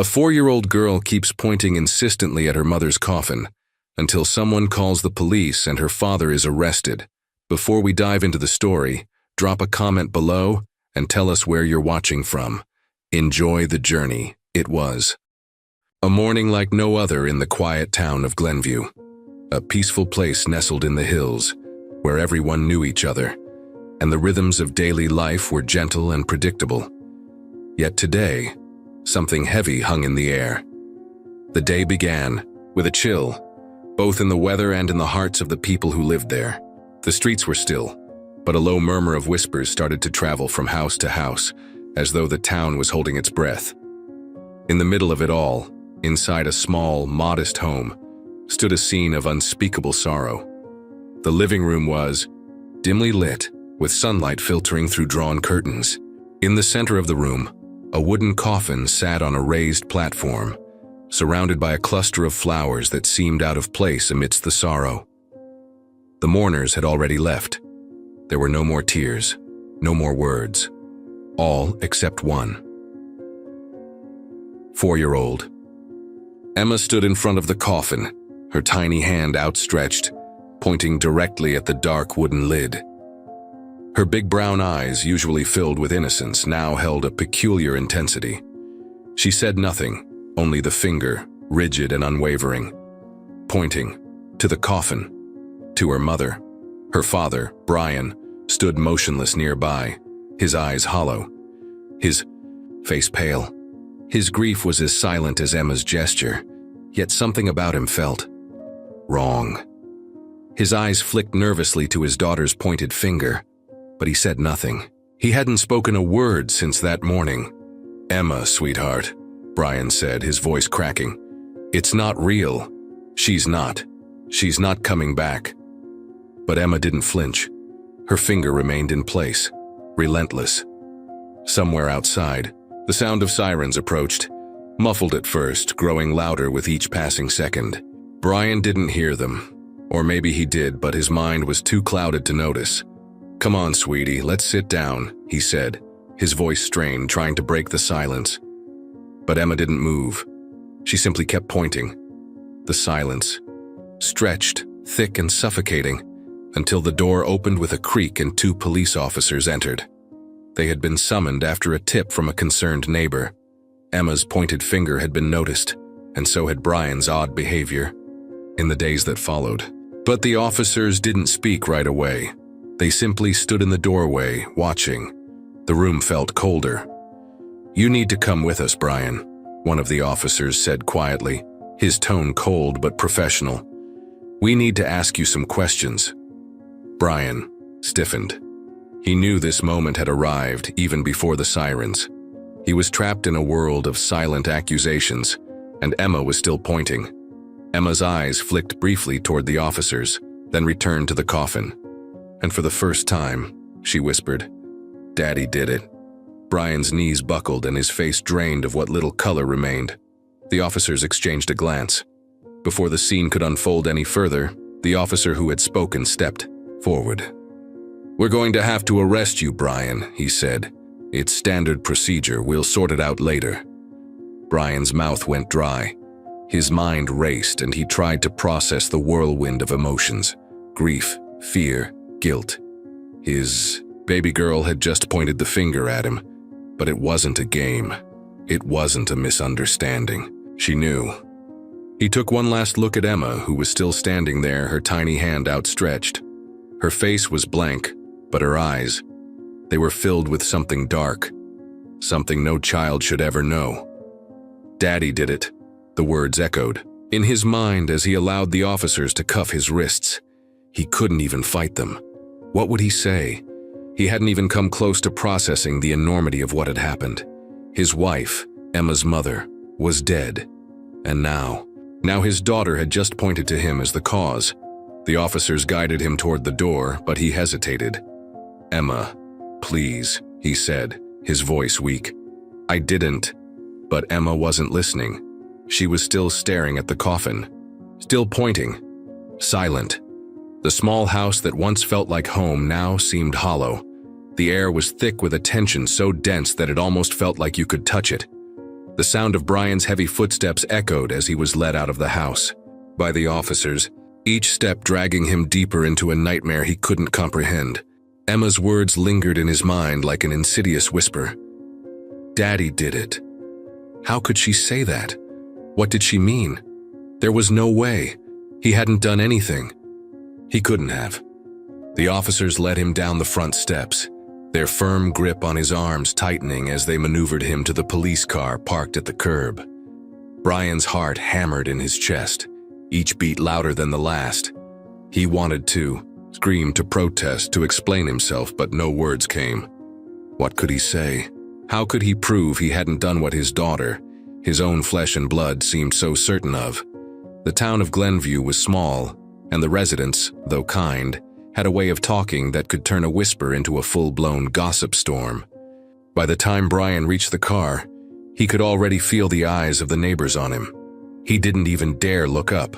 A 4-year-old girl keeps pointing insistently at her mother's coffin until someone calls the police and her father is arrested. Before we dive into the story, drop a comment below and tell us where you're watching from. Enjoy the journey. It was a morning like no other in the quiet town of Glenview, a peaceful place nestled in the hills where everyone knew each other, and the rhythms of daily life were gentle and predictable. Yet today, something heavy hung in the air. The day began with a chill, both in the weather and in the hearts of the people who lived there. The streets were still, but a low murmur of whispers started to travel from house to house, as though the town was holding its breath. In the middle of it all, inside a small, modest home, stood a scene of unspeakable sorrow. The living room was dimly lit, with sunlight filtering through drawn curtains. In the center of the room, a wooden coffin sat on a raised platform, surrounded by a cluster of flowers that seemed out of place amidst the sorrow. The mourners had already left. There were no more tears, no more words. All except one. 4-year-old. Emma stood in front of the coffin, her tiny hand outstretched, pointing directly at the dark wooden lid. Her big brown eyes, usually filled with innocence, now held a peculiar intensity. She said nothing, only the finger, rigid and unwavering, pointing to the coffin, to her mother. Her father, Brian, stood motionless nearby, his eyes hollow, his face pale. His grief was as silent as Emma's gesture, yet something about him felt wrong. His eyes flicked nervously to his daughter's pointed finger, but he said nothing. He hadn't spoken a word since that morning. "Emma, sweetheart," Brian said, his voice cracking. "It's not real. She's not coming back." But Emma didn't flinch. Her finger remained in place, relentless. Somewhere outside, the sound of sirens approached, muffled at first, growing louder with each passing second. Brian didn't hear them, or maybe he did, but his mind was too clouded to notice. "Come on, sweetie, let's sit down," he said, his voice strained, trying to break the silence. But Emma didn't move. She simply kept pointing. The silence stretched, thick and suffocating, until the door opened with a creak and 2 police officers entered. They had been summoned after a tip from a concerned neighbor. Emma's pointed finger had been noticed, and so had Brian's odd behavior in the days that followed. But the officers didn't speak right away. They simply stood in the doorway, watching. The room felt colder. "You need to come with us, Brian," one of the officers said quietly, his tone cold but professional. "We need to ask you some questions." Brian stiffened. He knew this moment had arrived even before the sirens. He was trapped in a world of silent accusations, and Emma was still pointing. Emma's eyes flicked briefly toward the officers, then returned to the coffin. And for the first time, she whispered, "Daddy did it." Brian's knees buckled and his face drained of what little color remained. The officers exchanged a glance. Before the scene could unfold any further, the officer who had spoken stepped forward. "We're going to have to arrest you, Brian," he said. "It's standard procedure. We'll sort it out later." Brian's mouth went dry. His mind raced and he tried to process the whirlwind of emotions: grief, fear, guilt. His baby girl had just pointed the finger at him, but it wasn't a game. It wasn't a misunderstanding. She knew. He took one last look at Emma, who was still standing there, her tiny hand outstretched. Her face was blank, but her eyes, they were filled with something dark, something no child should ever know. "Daddy did it," the words echoed. In his mind, as he allowed the officers to cuff his wrists, he couldn't even fight them. What would he say? He hadn't even come close to processing the enormity of what had happened. His wife, Emma's mother, was dead. And now his daughter had just pointed to him as the cause. The officers guided him toward the door, but he hesitated. "Emma, please," he said, his voice weak. "I didn't." But Emma wasn't listening. She was still staring at the coffin, still pointing, silent. The small house that once felt like home now seemed hollow. The air was thick with a tension so dense that it almost felt like you could touch it. The sound of Brian's heavy footsteps echoed as he was led out of the house by the officers, each step dragging him deeper into a nightmare he couldn't comprehend. Emma's words lingered in his mind like an insidious whisper. Daddy did it. How could she say that? What did she mean? There was no way. He hadn't done anything. He couldn't have. The officers led him down the front steps, their firm grip on his arms tightening as they maneuvered him to the police car parked at the curb. Brian's heart hammered in his chest, each beat louder than the last. He wanted to scream, to protest, to explain himself, but no words came. What could he say? How could he prove he hadn't done what his daughter, his own flesh and blood, seemed so certain of? The town of Glenview was small, and the residents, though kind, had a way of talking that could turn a whisper into a full-blown gossip storm. By the time Brian reached the car, he could already feel the eyes of the neighbors on him. He didn't even dare look up.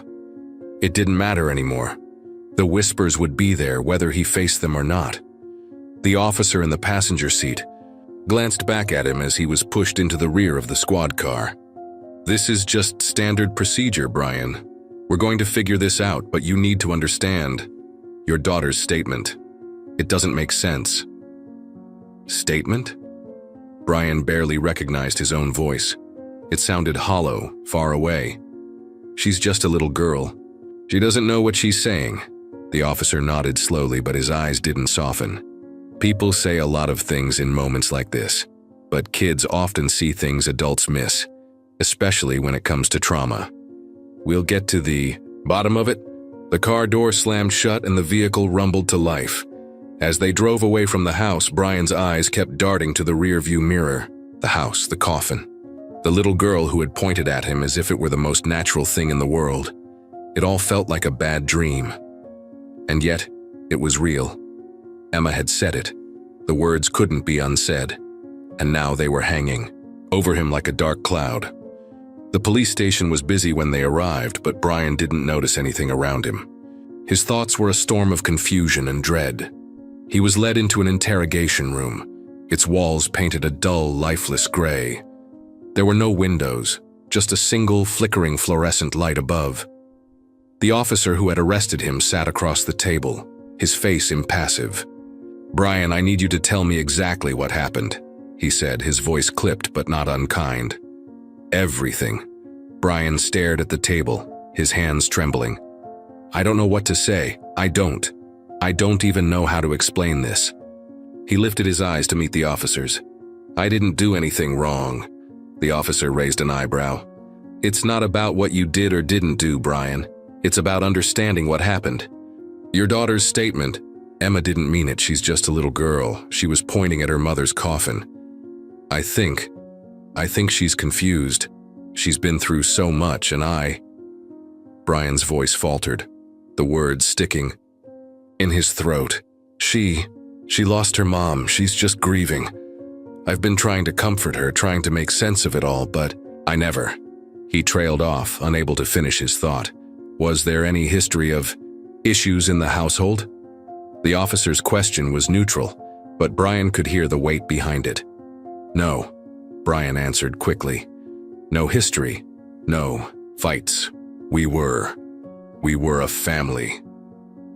It didn't matter anymore. The whispers would be there whether he faced them or not. The officer in the passenger seat glanced back at him as he was pushed into the rear of the squad car. This is just standard procedure, Brian. We're going to figure this out, but you need to understand your daughter's statement. It doesn't make sense. Statement? Brian barely recognized his own voice. It sounded hollow, far away. She's just a little girl. She doesn't know what she's saying. The officer nodded slowly, but his eyes didn't soften. People say a lot of things in moments like this, but kids often see things adults miss, especially when it comes to trauma. We'll get to the bottom of it. The car door slammed shut and the vehicle rumbled to life. As they drove away from the house, Brian's eyes kept darting to the rearview mirror. The house, the coffin. The little girl who had pointed at him as if it were the most natural thing in the world. It all felt like a bad dream. And yet, it was real. Emma had said it. The words couldn't be unsaid. And now they were hanging over him like a dark cloud. The police station was busy when they arrived, but Brian didn't notice anything around him. His thoughts were a storm of confusion and dread. He was led into an interrogation room, its walls painted a dull, lifeless gray. There were no windows, just a single flickering fluorescent light above. The officer who had arrested him sat across the table, his face impassive. Brian, I need you to tell me exactly what happened, he said, his voice clipped but not unkind. Everything. Brian stared at the table, his hands trembling. I don't know what to say. I don't even know how to explain this. He lifted his eyes to meet the officer's. I didn't do anything wrong. The officer raised an eyebrow. It's not about what you did or didn't do, Brian. It's about understanding what happened. Your daughter's statement, Emma didn't mean it, she's just a little girl. She was pointing at her mother's coffin. I think she's confused. She's been through so much and Brian's voice faltered, the words sticking in his throat. She lost her mom. She's just grieving. I've been trying to comfort her, trying to make sense of it all, but I never. He trailed off, unable to finish his thought. Was there any history of issues in the household? The officer's question was neutral, but Brian could hear the weight behind it. No, Brian answered quickly. No history. No fights. We were a family.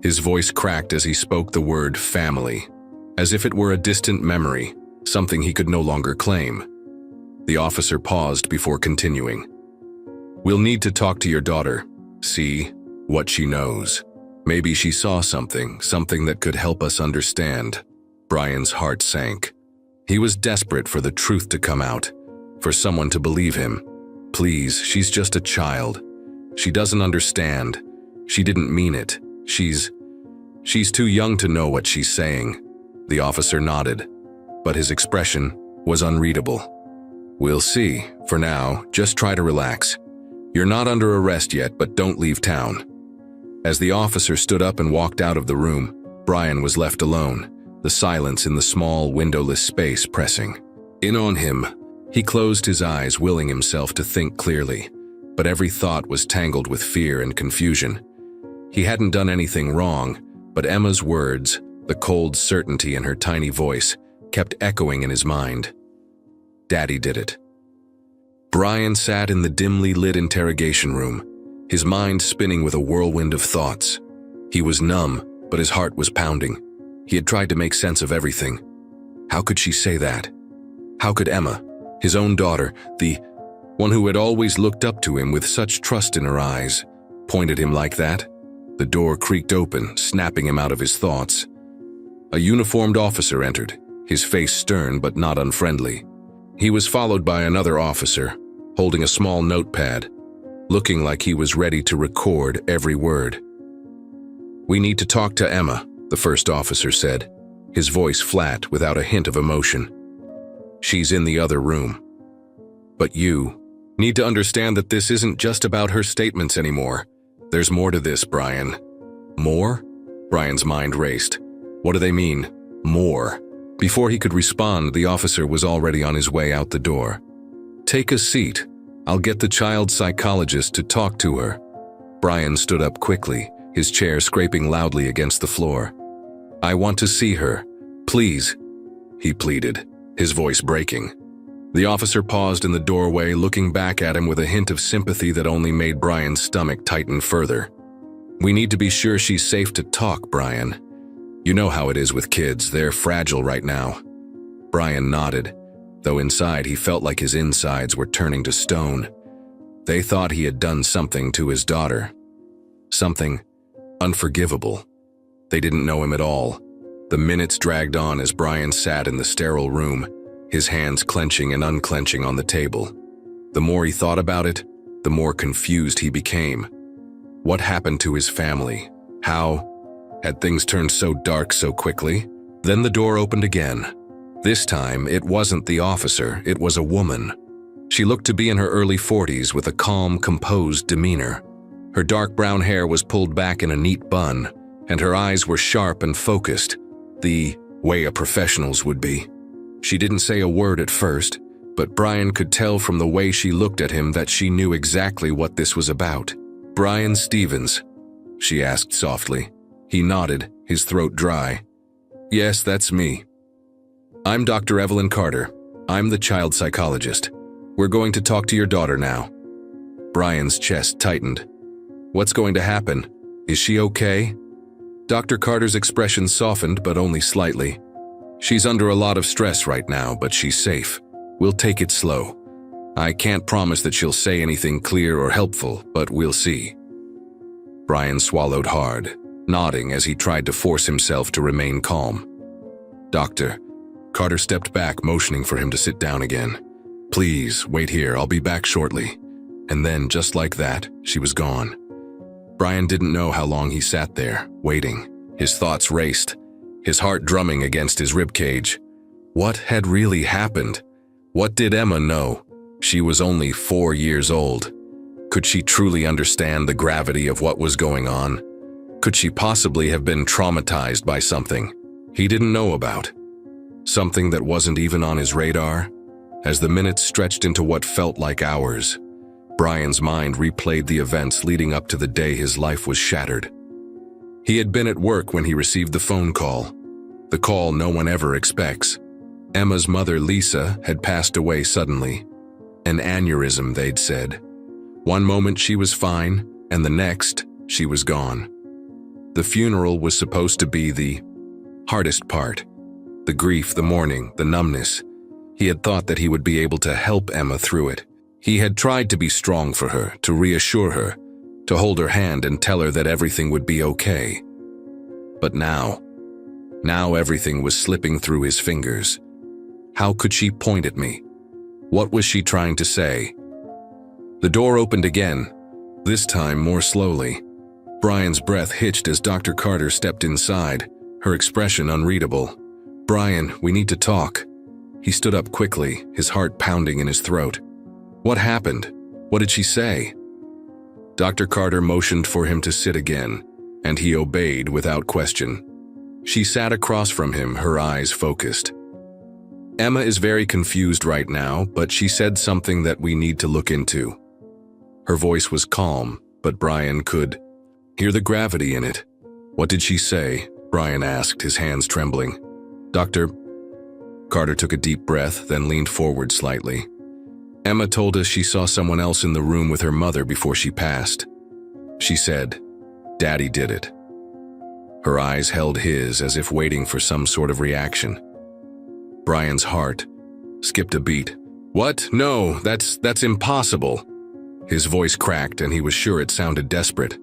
His voice cracked as he spoke the word family, as if it were a distant memory, something he could no longer claim. The officer paused before continuing. We'll need to talk to your daughter, see what she knows. Maybe she saw something that could help us understand. Brian's heart sank. He was desperate for the truth to come out, for someone to believe him. Please, she's just a child. She doesn't understand. She didn't mean it. She's too young to know what she's saying. The officer nodded, but his expression was unreadable. We'll see. For now, just try to relax. You're not under arrest yet, but don't leave town. As the officer stood up and walked out of the room, Brian was left alone, the silence in the small, windowless space pressing in on him. He closed his eyes, willing himself to think clearly, but every thought was tangled with fear and confusion. He hadn't done anything wrong, but Emma's words, the cold certainty in her tiny voice, kept echoing in his mind. Daddy did it. Brian sat in the dimly lit interrogation room, his mind spinning with a whirlwind of thoughts. He was numb, but his heart was pounding. He had tried to make sense of everything. How could she say that? How could Emma, his own daughter, the one who had always looked up to him with such trust in her eyes, point at him like that? The door creaked open, snapping him out of his thoughts. A uniformed officer entered, his face stern but not unfriendly. He was followed by another officer, holding a small notepad, looking like he was ready to record every word. "We need to talk to Emma," the first officer said, his voice flat without a hint of emotion. "She's in the other room. But you need to understand that this isn't just about her statements anymore. There's more to this, Brian." "More?" Brian's mind raced. What do they mean, more? Before he could respond, the officer was already on his way out the door. "Take a seat. I'll get the child psychologist to talk to her." Brian stood up quickly, his chair scraping loudly against the floor. "I want to see her. Please," he pleaded, his voice breaking. The officer paused in the doorway, looking back at him with a hint of sympathy that only made Brian's stomach tighten further. "We need to be sure she's safe to talk, Brian. You know how it is with kids, they're fragile right now." Brian nodded, though inside he felt like his insides were turning to stone. They thought he had done something to his daughter. Something unforgivable. They didn't know him at all. The minutes dragged on as Brian sat in the sterile room, his hands clenching and unclenching on the table. The more he thought about it, the more confused he became. What happened to his family? How had things turned so dark so quickly? Then the door opened again. This time, it wasn't the officer, it was a woman. She looked to be in her early 40s with a calm, composed demeanor. Her dark brown hair was pulled back in a neat bun, and her eyes were sharp and focused, the way a professional's would be. She didn't say a word at first, but Brian could tell from the way she looked at him that she knew exactly what this was about. "Brian Stevens?" she asked softly. He nodded, his throat dry. "Yes, that's me. I'm Dr. Evelyn Carter. I'm the child psychologist. We're going to talk to your daughter now." Brian's chest tightened. "What's going to happen? Is she okay?" Dr. Carter's expression softened, but only slightly. "She's under a lot of stress right now, but she's safe. We'll take it slow. I can't promise that she'll say anything clear or helpful, but we'll see." Brian swallowed hard, nodding as he tried to force himself to remain calm. "Doctor," Carter stepped back, motioning for him to sit down again. "Please, wait here, I'll be back shortly." And then, just like that, she was gone. Brian didn't know how long he sat there, waiting. His thoughts raced, his heart drumming against his ribcage. What had really happened? What did Emma know? She was only 4 years old. Could she truly understand the gravity of what was going on? Could she possibly have been traumatized by something he didn't know about? Something that wasn't even on his radar? As the minutes stretched into what felt like hours, Brian's mind replayed the events leading up to the day his life was shattered. He had been at work when he received the phone call. The call no one ever expects. Emma's mother, Lisa, had passed away suddenly. An aneurysm, they'd said. One moment she was fine, and the next, she was gone. The funeral was supposed to be the hardest part. The grief, the mourning, the numbness. He had thought that he would be able to help Emma through it. He had tried to be strong for her, to reassure her, to hold her hand and tell her that everything would be okay. But now everything was slipping through his fingers. How could she point at me? What was she trying to say? The door opened again, this time more slowly. Brian's breath hitched as Dr. Carter stepped inside, her expression unreadable. "Brian, we need to talk." He stood up quickly, his heart pounding in his throat. "What happened? What did she say?" Dr. Carter motioned for him to sit again, and he obeyed without question. She sat across from him, her eyes focused. "Emma is very confused right now, but she said something that we need to look into." Her voice was calm, but Brian could hear the gravity in it. "What did she say?" Brian asked, his hands trembling. "Doctor..." Carter took a deep breath, then leaned forward slightly. Emma told us she saw someone else in the room with her mother before she passed. She said, "Daddy did it." Her eyes held his as if waiting for some sort of reaction. Brian's heart skipped a beat. "What? No, that's impossible." His voice cracked and he was sure it sounded desperate.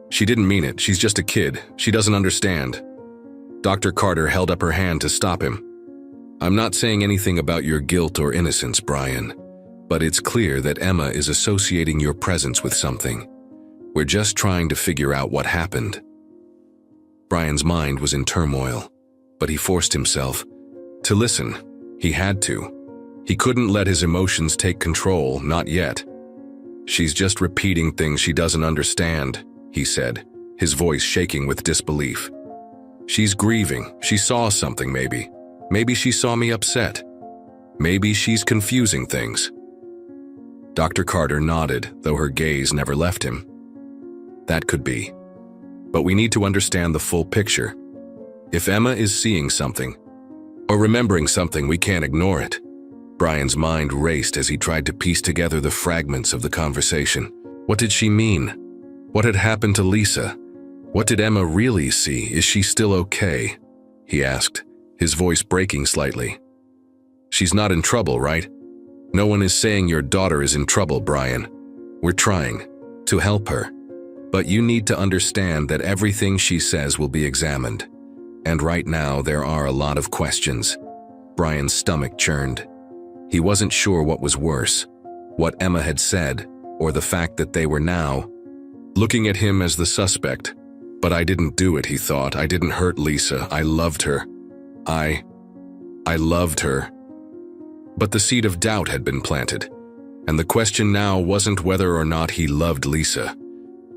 "She didn't mean it. She's just a kid. She doesn't understand." Dr. Carter held up her hand to stop him. "I'm not saying anything about your guilt or innocence, Brian, but it's clear that Emma is associating your presence with something. We're just trying to figure out what happened." Brian's mind was in turmoil, but he forced himself to listen. He had to. He couldn't let his emotions take control, not yet. "She's just repeating things she doesn't understand," he said, his voice shaking with disbelief. "She's grieving. She saw something maybe. Maybe she saw me upset. Maybe she's confusing things." Dr. Carter nodded, though her gaze never left him. "That could be. But we need to understand the full picture. If Emma is seeing something, or remembering something, we can't ignore it." Brian's mind raced as he tried to piece together the fragments of the conversation. What did she mean? What had happened to Lisa? What did Emma really see? Is she still okay? He asked, his voice breaking slightly. "She's not in trouble, right? No one is saying your daughter is in trouble, Brian. We're trying to help her. But you need to understand that everything she says will be examined. And right now there are a lot of questions." Brian's stomach churned. He wasn't sure what was worse, what Emma had said, or the fact that they were now looking at him as the suspect. "But I didn't do it," he thought. "I didn't hurt Lisa. I loved her. I loved her." But the seed of doubt had been planted, and the question now wasn't whether or not he loved Lisa.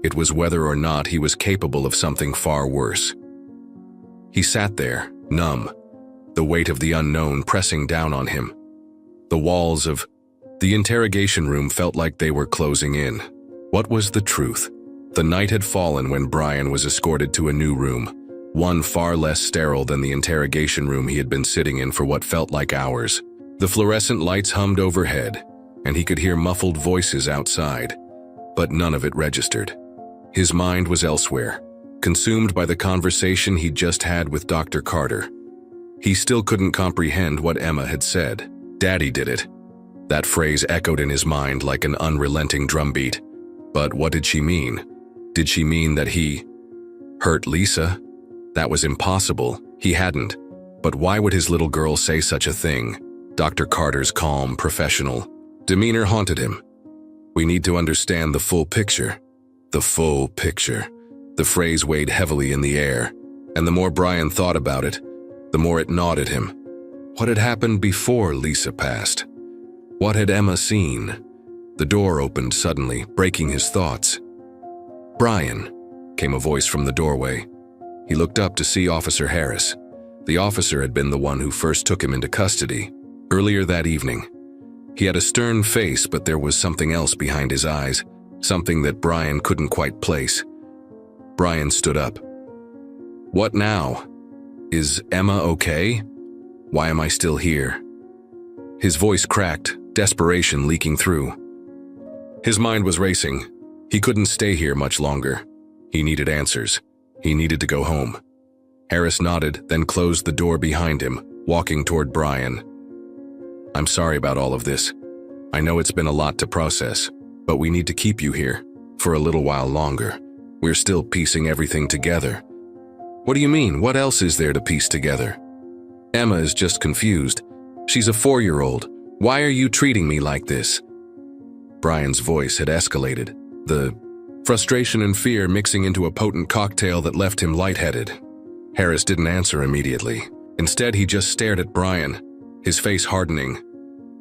It was whether or not he was capable of something far worse. He sat there, numb, the weight of the unknown pressing down on him. The walls of the interrogation room felt like they were closing in. What was the truth? The night had fallen when Brian was escorted to a new room, one far less sterile than the interrogation room he had been sitting in for what felt like hours. The fluorescent lights hummed overhead, and he could hear muffled voices outside, but none of it registered. His mind was elsewhere, consumed by the conversation he'd just had with Dr. Carter. He still couldn't comprehend what Emma had said. "Daddy did it." That phrase echoed in his mind like an unrelenting drumbeat. But what did she mean? Did she mean that he hurt Lisa? That was impossible. He hadn't. But why would his little girl say such a thing? Dr. Carter's calm, professional demeanor haunted him. "We need to understand the full picture." The full picture. The phrase weighed heavily in the air, and the more Brian thought about it, the more it gnawed at him. What had happened before Lisa passed? What had Emma seen? The door opened suddenly, breaking his thoughts. "Brian," came a voice from the doorway. He looked up to see Officer Harris. The officer had been the one who first took him into custody, earlier that evening. He had a stern face, but there was something else behind his eyes, something that Brian couldn't quite place. Brian stood up. "What now? Is Emma okay? Why am I still here?" His voice cracked, desperation leaking through. His mind was racing. He couldn't stay here much longer. He needed answers. He needed to go home. Harris nodded, then closed the door behind him, walking toward Brian. "I'm sorry about all of this. I know it's been a lot to process, but we need to keep you here for a little while longer. We're still piecing everything together." "What do you mean? What else is there to piece together?" "Emma is just confused. She's a 4-year-old. Why are you treating me like this?" Brian's voice had escalated, the frustration and fear mixing into a potent cocktail that left him lightheaded. Harris didn't answer immediately. Instead, he just stared at Brian, his face hardening.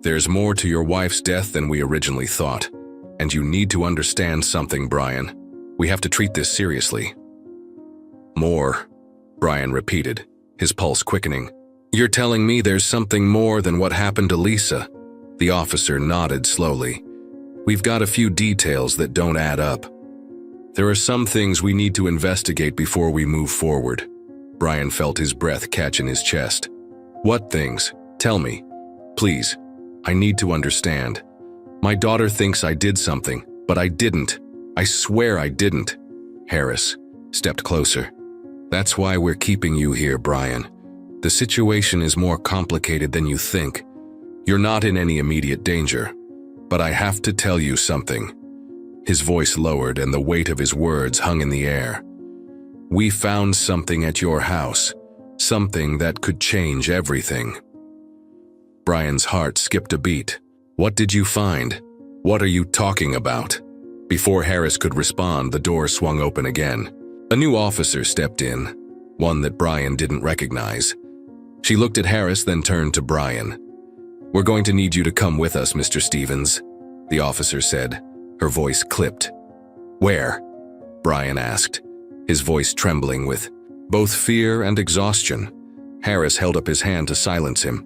"There's more to your wife's death than we originally thought, and you need to understand something, Brian. We have to treat this seriously." "More," Brian repeated, his pulse quickening. "You're telling me there's something more than what happened to Lisa?" The officer nodded slowly. "We've got a few details that don't add up. There are some things we need to investigate before we move forward." Brian felt his breath catch in his chest. "What things? Tell me. Please. I need to understand." My daughter thinks I did something, but I didn't. I swear I didn't. Harris stepped closer. That's why we're keeping you here, Brian. The situation is more complicated than you think. You're not in any immediate danger, but I have to tell you something. His voice lowered and the weight of his words hung in the air. We found something at your house, something that could change everything. Brian's heart skipped a beat. What did you find? What are you talking about? Before Harris could respond, the door swung open again. A new officer stepped in, one that Brian didn't recognize. She looked at Harris, then turned to Brian. We're going to need you to come with us, Mr. Stevens, the officer said. Her voice clipped. Where? Brian asked, his voice trembling with both fear and exhaustion. Harris held up his hand to silence him.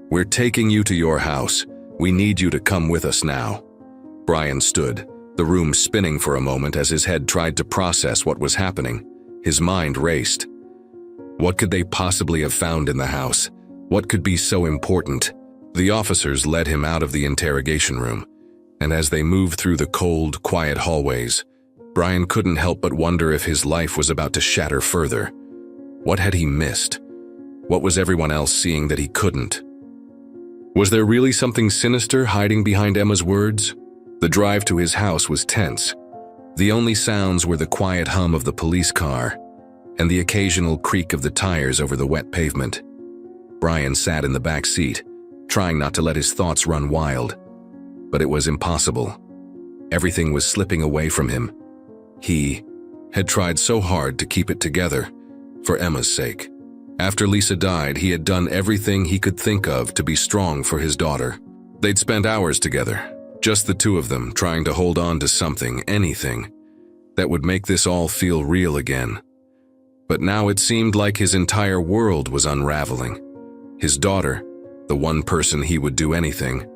We're taking you to your house. We need you to come with us now. Brian stood, the room spinning for a moment as his head tried to process what was happening. His mind raced. What could they possibly have found in the house? What could be so important? The officers led him out of the interrogation room, and as they moved through the cold, quiet hallways, Brian couldn't help but wonder if his life was about to shatter further. What had he missed? What was everyone else seeing that he couldn't? Was there really something sinister hiding behind Emma's words? The drive to his house was tense. The only sounds were the quiet hum of the police car and the occasional creak of the tires over the wet pavement. Brian sat in the back seat, trying not to let his thoughts run wild. But it was impossible. Everything was slipping away from him. He had tried so hard to keep it together, for Emma's sake. After Lisa died, he had done everything he could think of to be strong for his daughter. They'd spent hours together, just the two of them, trying to hold on to something, anything, that would make this all feel real again. But now it seemed like his entire world was unraveling. His daughter, the one person he would do anything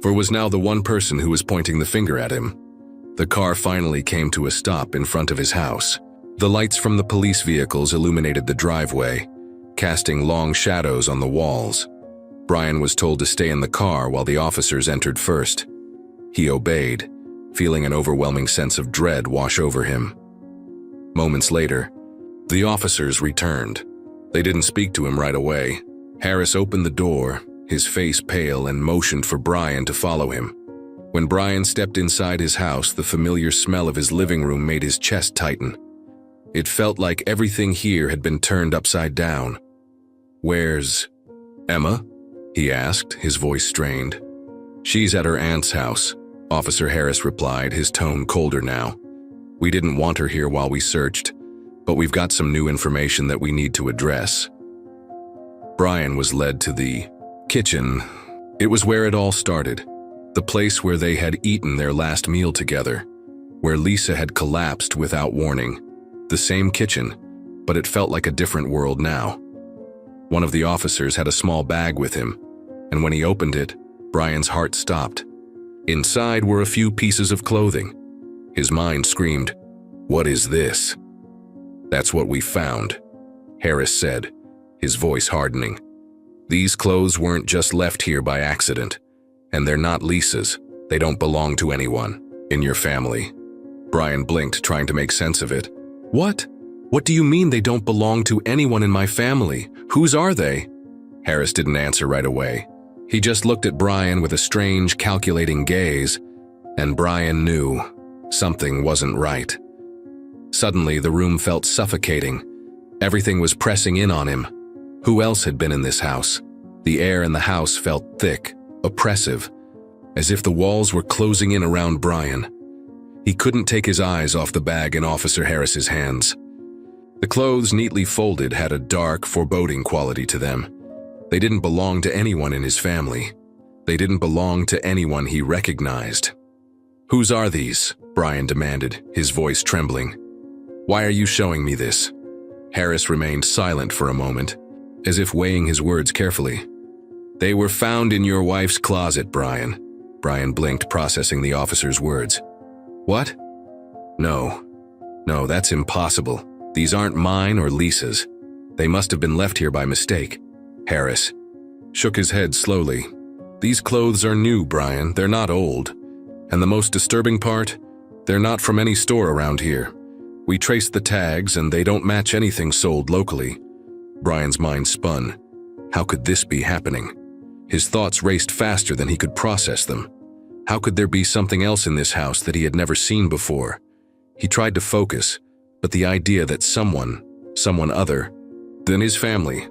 for, was now the one person who was pointing the finger at him. The car finally came to a stop in front of his house. The lights from the police vehicles illuminated the driveway, casting long shadows on the walls. Brian was told to stay in the car while the officers entered first. He obeyed, feeling an overwhelming sense of dread wash over him. Moments later, the officers returned. They didn't speak to him right away. Harris opened the door, his face pale, and motioned for Brian to follow him. When Brian stepped inside his house, the familiar smell of his living room made his chest tighten. It felt like everything here had been turned upside down. Where's Emma? He asked, his voice strained. She's at her aunt's house, Officer Harris replied, his tone colder now. We didn't want her here while we searched, but we've got some new information that we need to address. Brian was led to the kitchen. It was where it all started, the place where they had eaten their last meal together, where Lisa had collapsed without warning. The same kitchen, but it felt like a different world now. One of the officers had a small bag with him, and when he opened it, Brian's heart stopped. Inside were a few pieces of clothing. His mind screamed, "What is this?" "That's what we found," Harris said, his voice hardening. "These clothes weren't just left here by accident, and they're not Lisa's. They don't belong to anyone in your family." Brian blinked, trying to make sense of it. "What? What do you mean they don't belong to anyone in my family? Whose are they?" Harris didn't answer right away. He just looked at Brian with a strange, calculating gaze, and Brian knew something wasn't right. Suddenly, the room felt suffocating. Everything was pressing in on him. Who else had been in this house? The air in the house felt thick, oppressive, as if the walls were closing in around Brian. He couldn't take his eyes off the bag in Officer Harris's hands. The clothes, neatly folded, had a dark, foreboding quality to them. They didn't belong to anyone in his family. They didn't belong to anyone he recognized. "Whose are these?" Brian demanded, his voice trembling. "Why are you showing me this?" Harris remained silent for a moment, as if weighing his words carefully. "They were found in your wife's closet, Brian." Brian blinked, processing the officer's words. "What? No, that's impossible. These aren't mine or Lisa's. They must have been left here by mistake." Harris shook his head slowly. "These clothes are new, Brian. They're not old. And the most disturbing part? They're not from any store around here. We traced the tags and they don't match anything sold locally. Brian's mind spun. How could this be happening? His thoughts raced faster than he could process them. How could there be something else in this house that he had never seen before? He tried to focus, but the idea that someone other than his family,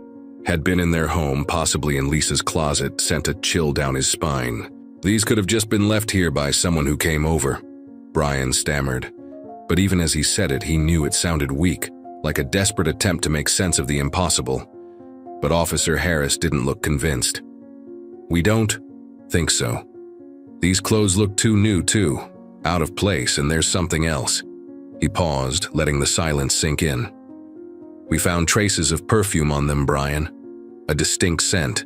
had been in their home, possibly in Lisa's closet, sent a chill down his spine. These could have just been left here by someone who came over, Brian stammered. But even as he said it, he knew it sounded weak, like a desperate attempt to make sense of the impossible. But Officer Harris didn't look convinced. We don't think so. These clothes look too new too, out of place, and there's something else. He paused, letting the silence sink in. We found traces of perfume on them, Brian. A distinct scent.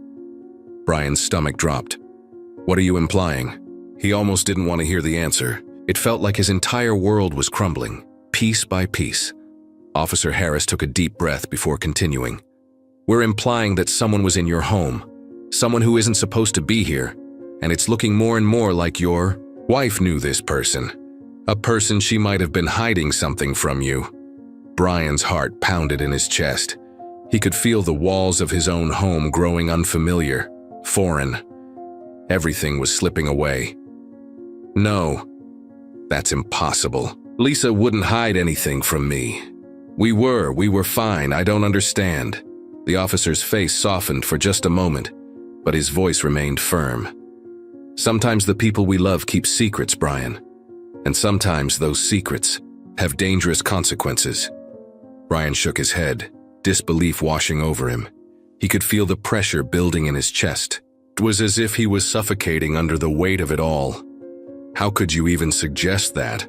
Brian's stomach dropped. What are you implying? He almost didn't want to hear the answer. It felt like his entire world was crumbling, piece by piece. Officer Harris took a deep breath before continuing. We're implying that someone was in your home, someone who isn't supposed to be here, and it's looking more and more like your wife knew this person. A person she might have been hiding something from you. Brian's heart pounded in his chest. He could feel the walls of his own home growing unfamiliar, foreign. Everything was slipping away. No, that's impossible. Lisa wouldn't hide anything from me. We were fine. I don't understand. The officer's face softened for just a moment, but his voice remained firm. Sometimes the people we love keep secrets, Brian. And sometimes those secrets have dangerous consequences. Brian shook his head, disbelief washing over him. He could feel the pressure building in his chest. It was as if he was suffocating under the weight of it all. How could you even suggest that?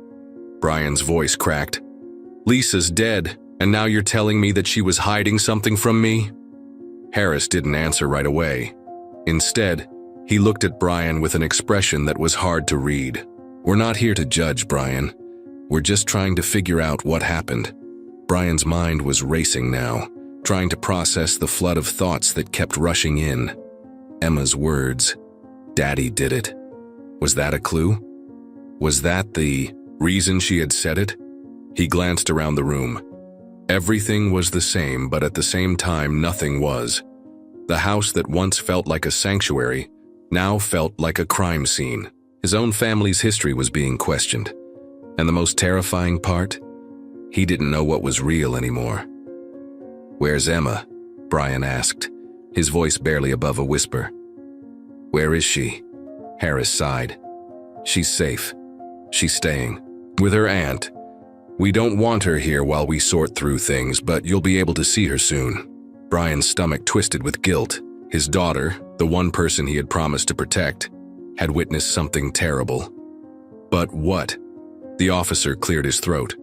Brian's voice cracked. Lisa's dead, and now you're telling me that she was hiding something from me? Harris didn't answer right away. Instead, he looked at Brian with an expression that was hard to read. We're not here to judge, Brian. We're just trying to figure out what happened. Brian's mind was racing now, trying to process the flood of thoughts that kept rushing in. Emma's words, Daddy did it. Was that a clue? Was that the reason she had said it? He glanced around the room. Everything was the same, but at the same time, nothing was. The house that once felt like a sanctuary now felt like a crime scene. His own family's history was being questioned. And the most terrifying part? He didn't know what was real anymore. Where's Emma? Brian asked, his voice barely above a whisper. Where is she? Harris sighed. She's safe. She's staying with her aunt. We don't want her here while we sort through things, but you'll be able to see her soon. Brian's stomach twisted with guilt. His daughter, the one person he had promised to protect, had witnessed something terrible. But what? The officer cleared his throat.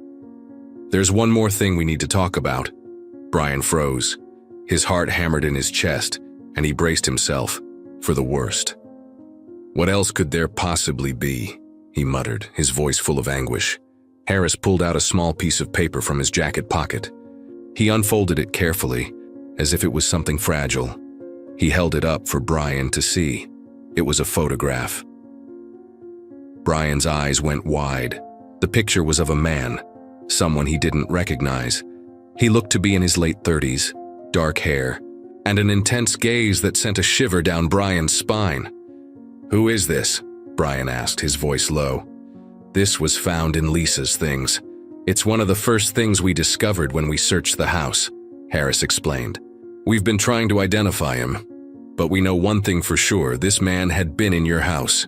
There's one more thing we need to talk about. Brian froze. His heart hammered in his chest, and he braced himself for the worst. What else could there possibly be? He muttered, his voice full of anguish. Harris pulled out a small piece of paper from his jacket pocket. He unfolded it carefully, as if it was something fragile. He held it up for Brian to see. It was a photograph. Brian's eyes went wide. The picture was of a man, someone he didn't recognize. He looked to be in his late 30s, dark hair, and an intense gaze that sent a shiver down Brian's spine. Who is this? Brian asked, his voice low. This was found in Lisa's things. It's one of the first things we discovered when we searched the house, Harris explained. We've been trying to identify him, but we know one thing for sure, this man had been in your house.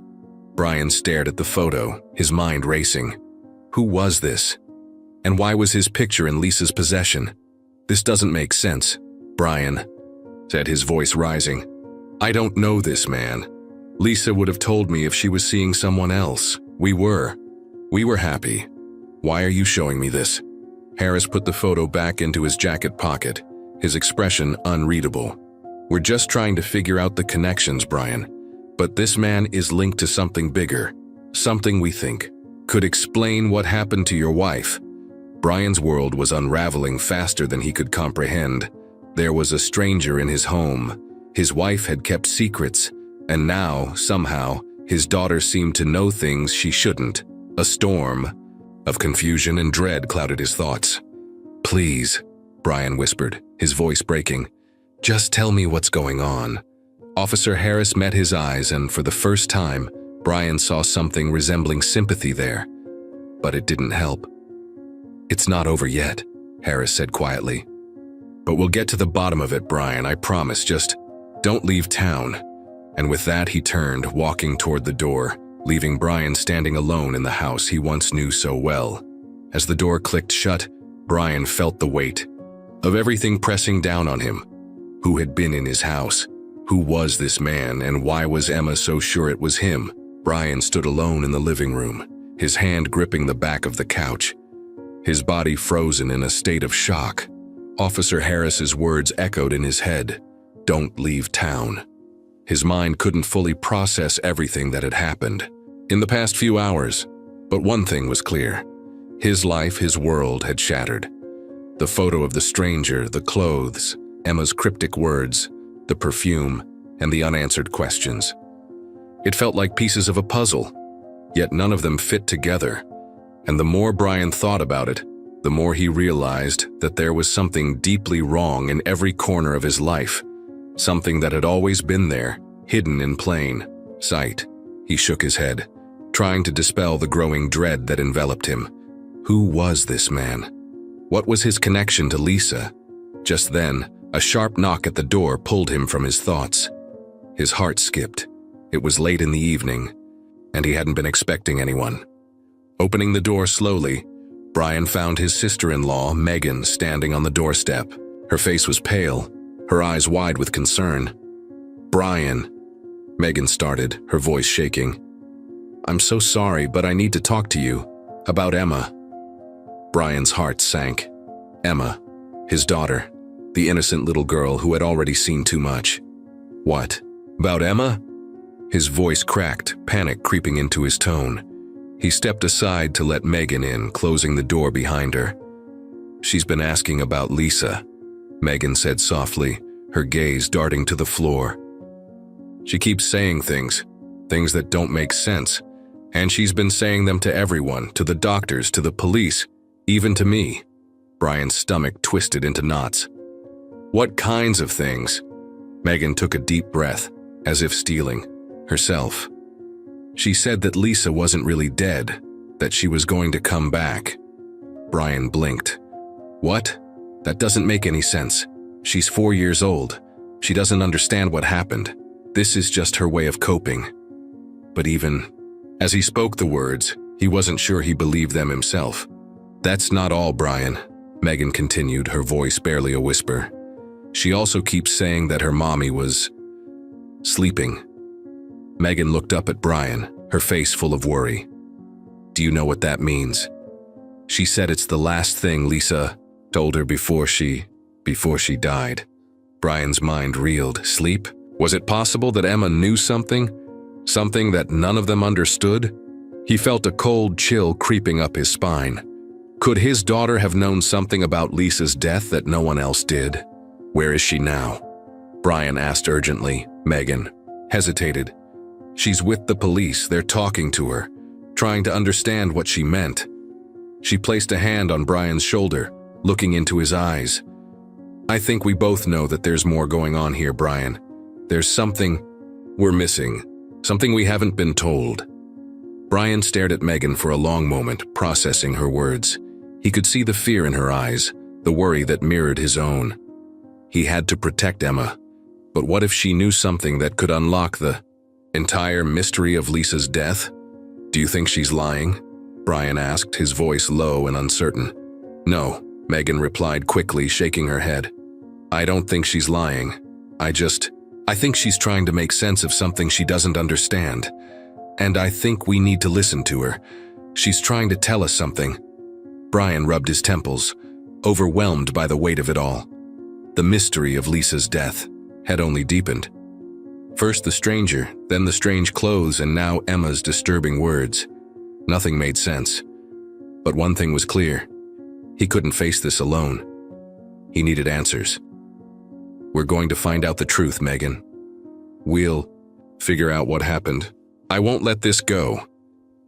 Brian stared at the photo, his mind racing. Who was this? And why was his picture in Lisa's possession? This doesn't make sense, Brian said, his voice rising. I don't know this man. Lisa would have told me if she was seeing someone else. We were happy. Why are you showing me this? Harris put the photo back into his jacket pocket, his expression unreadable. We're just trying to figure out the connections, Brian. But this man is linked to something bigger, something we think could explain what happened to your wife. Brian's world was unraveling faster than he could comprehend. There was a stranger in his home. His wife had kept secrets, and now, somehow, His daughter seemed to know things she shouldn't. A storm of confusion and dread clouded his thoughts. "Please," Brian whispered, his voice breaking. "Just tell me what's going on." Officer Harris met his eyes, and for the first time, Brian saw something resembling sympathy there. But it didn't help. "It's not over yet," Harris said quietly. "But we'll get to the bottom of it, Brian, I promise. Just don't leave town." And with that, he turned, walking toward the door, leaving Brian standing alone in the house he once knew so well. As the door clicked shut, Brian felt the weight of everything pressing down on him. Who had been in his house? Who was this man, and why was Emma so sure it was him? Brian stood alone in the living room, his hand gripping the back of the couch, his body frozen in a state of shock. Officer Harris's words echoed in his head, "Don't leave town." His mind couldn't fully process everything that had happened in the past few hours, but one thing was clear. His life, his world had shattered. The photo of the stranger, the clothes, Emma's cryptic words, the perfume, and the unanswered questions. It felt like pieces of a puzzle, yet none of them fit together. And the more Brian thought about it, the more he realized that there was something deeply wrong in every corner of his life. Something that had always been there, hidden in plain sight. He shook his head, trying to dispel the growing dread that enveloped him. Who was this man? What was his connection to Lisa? Just then, a sharp knock at the door pulled him from his thoughts. His heart skipped. It was late in the evening, and he hadn't been expecting anyone. Opening the door slowly, Brian found his sister-in-law, Megan, standing on the doorstep. Her face was pale, her eyes wide with concern. "Brian," Megan started, her voice shaking. "I'm so sorry, but I need to talk to you about Emma." Brian's heart sank. Emma, his daughter, the innocent little girl who had already seen too much. "What? About Emma?" His voice cracked, panic creeping into his tone. He stepped aside to let Megan in, closing the door behind her. "She's been asking about Lisa," Megan said softly, her gaze darting to the floor. "She keeps saying things that don't make sense, and she's been saying them to everyone, to the doctors, to the police, even to me." Brian's stomach twisted into knots. "What kinds of things?" Megan took a deep breath, as if steeling herself. "She said that Lisa wasn't really dead, that she was going to come back." Brian blinked. "What? That doesn't make any sense. She's 4 years old. She doesn't understand what happened. This is just her way of coping." But even as he spoke the words, he wasn't sure he believed them himself. "That's not all, Brian," Megan continued, her voice barely a whisper. "She also keeps saying that her mommy was sleeping." Megan looked up at Brian, her face full of worry. "Do you know what that means?" "She said it's the last thing Lisa told her before she died." Brian's mind reeled. Sleep? Was it possible that Emma knew something? Something that none of them understood? He felt a cold chill creeping up his spine. Could his daughter have known something about Lisa's death that no one else did? "Where is she now?" Brian asked urgently. Megan hesitated. "She's with the police. They're talking to her, trying to understand what she meant." She placed a hand on Brian's shoulder, looking into his eyes. "I think we both know that there's more going on here, Brian. There's something we're missing, something we haven't been told." Brian stared at Megan for a long moment, processing her words. He could see the fear in her eyes, the worry that mirrored his own. He had to protect Emma, but what if she knew something that could unlock the entire mystery of Lisa's death? "Do you think she's lying?" Brian asked, his voice low and uncertain. "No," Megan replied quickly, shaking her head. "I don't think she's lying. I think she's trying to make sense of something she doesn't understand. And I think we need to listen to her. She's trying to tell us something." Brian rubbed his temples, overwhelmed by the weight of it all. The mystery of Lisa's death had only deepened. First the stranger, then the strange clothes, and now Emma's disturbing words. Nothing made sense. But one thing was clear. He couldn't face this alone. He needed answers. "We're going to find out the truth, Megan. We'll figure out what happened I won't let this go.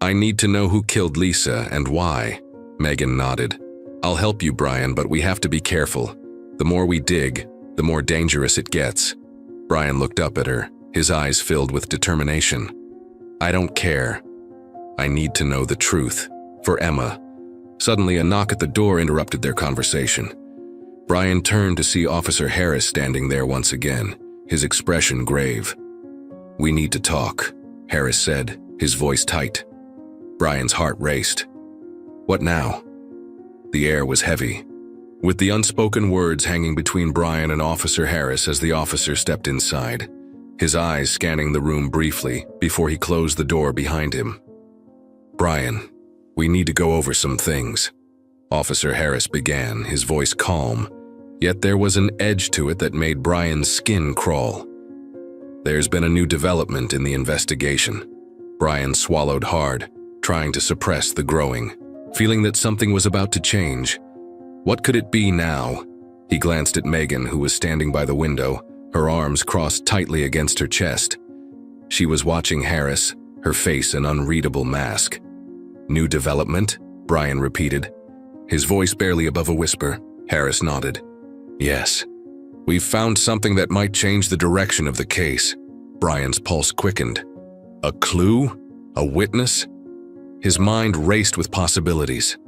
I need to know who killed Lisa and why. Megan nodded. I'll help you, Brian, but we have to be careful. The more we dig, the more dangerous it gets. Brian looked up at her, his eyes filled with determination. I don't care. I need to know the truth. For Emma. Suddenly, a knock at the door interrupted their conversation. Brian turned to see Officer Harris standing there once again, his expression grave. We need to talk, Harris said, his voice tight. Brian's heart raced. What now? The air was heavy, with the unspoken words hanging between Brian and Officer Harris as the officer stepped inside, his eyes scanning the room briefly before he closed the door behind him. Brian, we need to go over some things. Officer Harris began, his voice calm, yet there was an edge to it that made Brian's skin crawl. There's been a new development in the investigation. Brian swallowed hard, trying to suppress the growing, feeling that something was about to change. What could it be now? He glanced at Megan, who was standing by the window, her arms crossed tightly against her chest. She was watching Harris, her face an unreadable mask. New development? Brian repeated, his voice barely above a whisper. Harris nodded. Yes. We've found something that might change the direction of the case. Brian's pulse quickened. A clue? A witness? His mind raced with possibilities.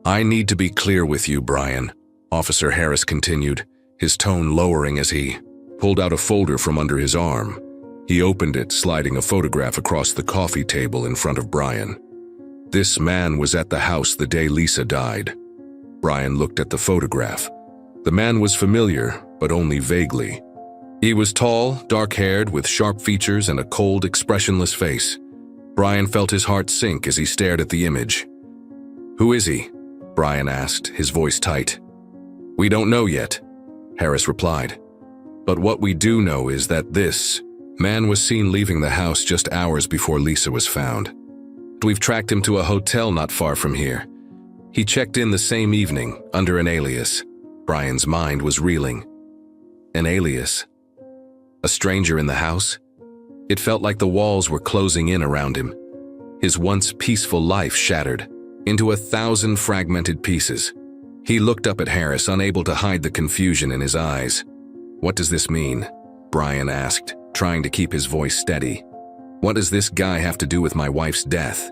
I need to be clear with you, Brian, Officer Harris continued, his tone lowering as he pulled out a folder from under his arm. He opened it, sliding a photograph across the coffee table in front of Brian. This man was at the house the day Lisa died. Brian looked at the photograph. The man was familiar, but only vaguely. He was tall, dark-haired, with sharp features and a cold, expressionless face. Brian felt his heart sink as he stared at the image. Who is he? Brian asked, his voice tight. We don't know yet, Harris replied. But what we do know is that this man was seen leaving the house just hours before Lisa was found. We've tracked him to a hotel not far from here. He checked in the same evening, under an alias. Brian's mind was reeling. An alias? A stranger in the house? It felt like the walls were closing in around him. His once peaceful life shattered into 1,000 fragmented pieces. He looked up at Harris, unable to hide the confusion in his eyes. What does this mean? Brian asked, trying to keep his voice steady. What does this guy have to do with my wife's death?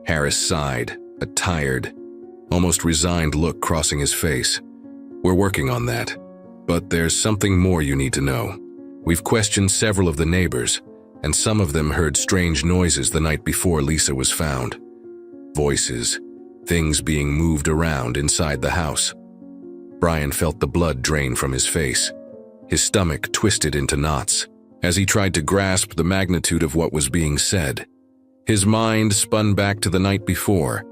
Harris sighed, a tired, almost resigned look crossing his face. We're working on that, but there's something more you need to know. We've questioned several of the neighbors, and some of them heard strange noises the night before Lisa was found. Voices, things being moved around inside the house. Brian felt the blood drain from his face. His stomach twisted into knots as he tried to grasp the magnitude of what was being said. His mind spun back to the night before,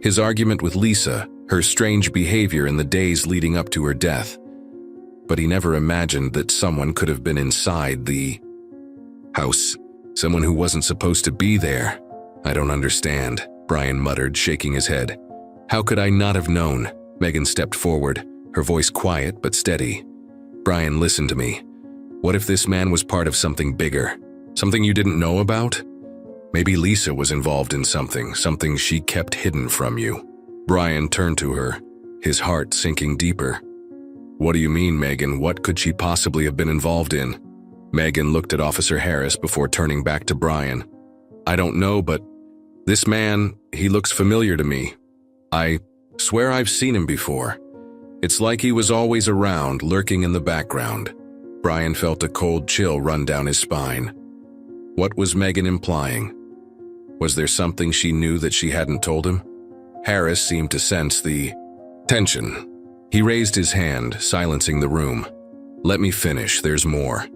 his argument with Lisa, her strange behavior in the days leading up to her death. But he never imagined that someone could have been inside the house, someone who wasn't supposed to be there. I don't understand, Brian muttered, shaking his head. How could I not have known? Megan stepped forward, her voice quiet but steady. Brian, listen to me. What if this man was part of something bigger? Something you didn't know about? Maybe Lisa was involved in something she kept hidden from you. Brian turned to her, his heart sinking deeper. What do you mean, Megan? What could she possibly have been involved in? Megan looked at Officer Harris before turning back to Brian. I don't know, but this man, he looks familiar to me. I swear I've seen him before. It's like he was always around, lurking in the background. Brian felt a cold chill run down his spine. What was Megan implying? Was there something she knew that she hadn't told him? Harris seemed to sense the tension. He raised his hand, silencing the room. Let me finish, there's more.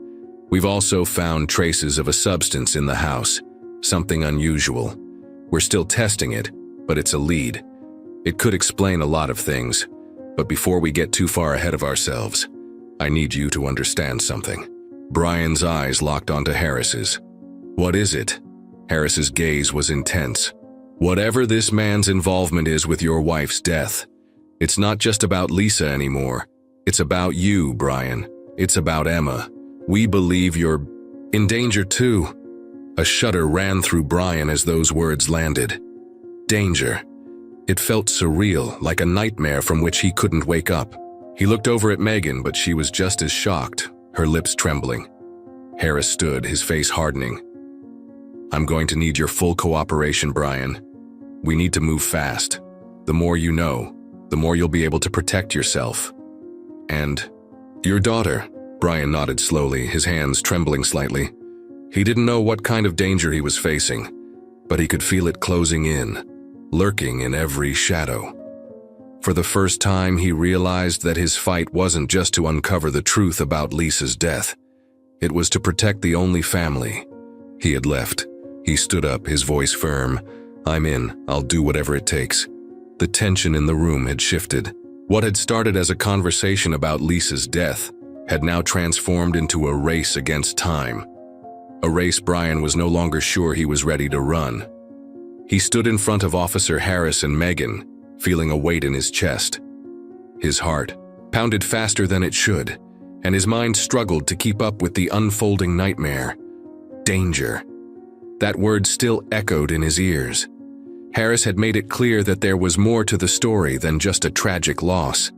We've also found traces of a substance in the house, something unusual. We're still testing it, but it's a lead. It could explain a lot of things, but before we get too far ahead of ourselves, I need you to understand something. Brian's eyes locked onto Harris's. What is it? Harris's gaze was intense. Whatever this man's involvement is with your wife's death, it's not just about Lisa anymore. It's about you, Brian. It's about Emma. We believe you're in danger too. A shudder ran through Brian as those words landed. Danger. It felt surreal, like a nightmare from which he couldn't wake up. He looked over at Megan, but she was just as shocked, her lips trembling. Harris stood, his face hardening. I'm going to need your full cooperation, Brian. We need to move fast. The more you know, the more you'll be able to protect yourself. And your daughter, Brian nodded slowly, his hands trembling slightly. He didn't know what kind of danger he was facing, but he could feel it closing in, lurking in every shadow. For the first time, he realized that his fight wasn't just to uncover the truth about Lisa's death. It was to protect the only family he had left. He stood up, his voice firm. I'm in. I'll do whatever it takes. The tension in the room had shifted. What had started as a conversation about Lisa's death had now transformed into a race against time. A race Brian was no longer sure he was ready to run. He stood in front of Officer Harris and Megan, feeling a weight in his chest. His heart pounded faster than it should, and his mind struggled to keep up with the unfolding nightmare. Danger. That word still echoed in his ears. Harris had made it clear that there was more to the story than just a tragic loss.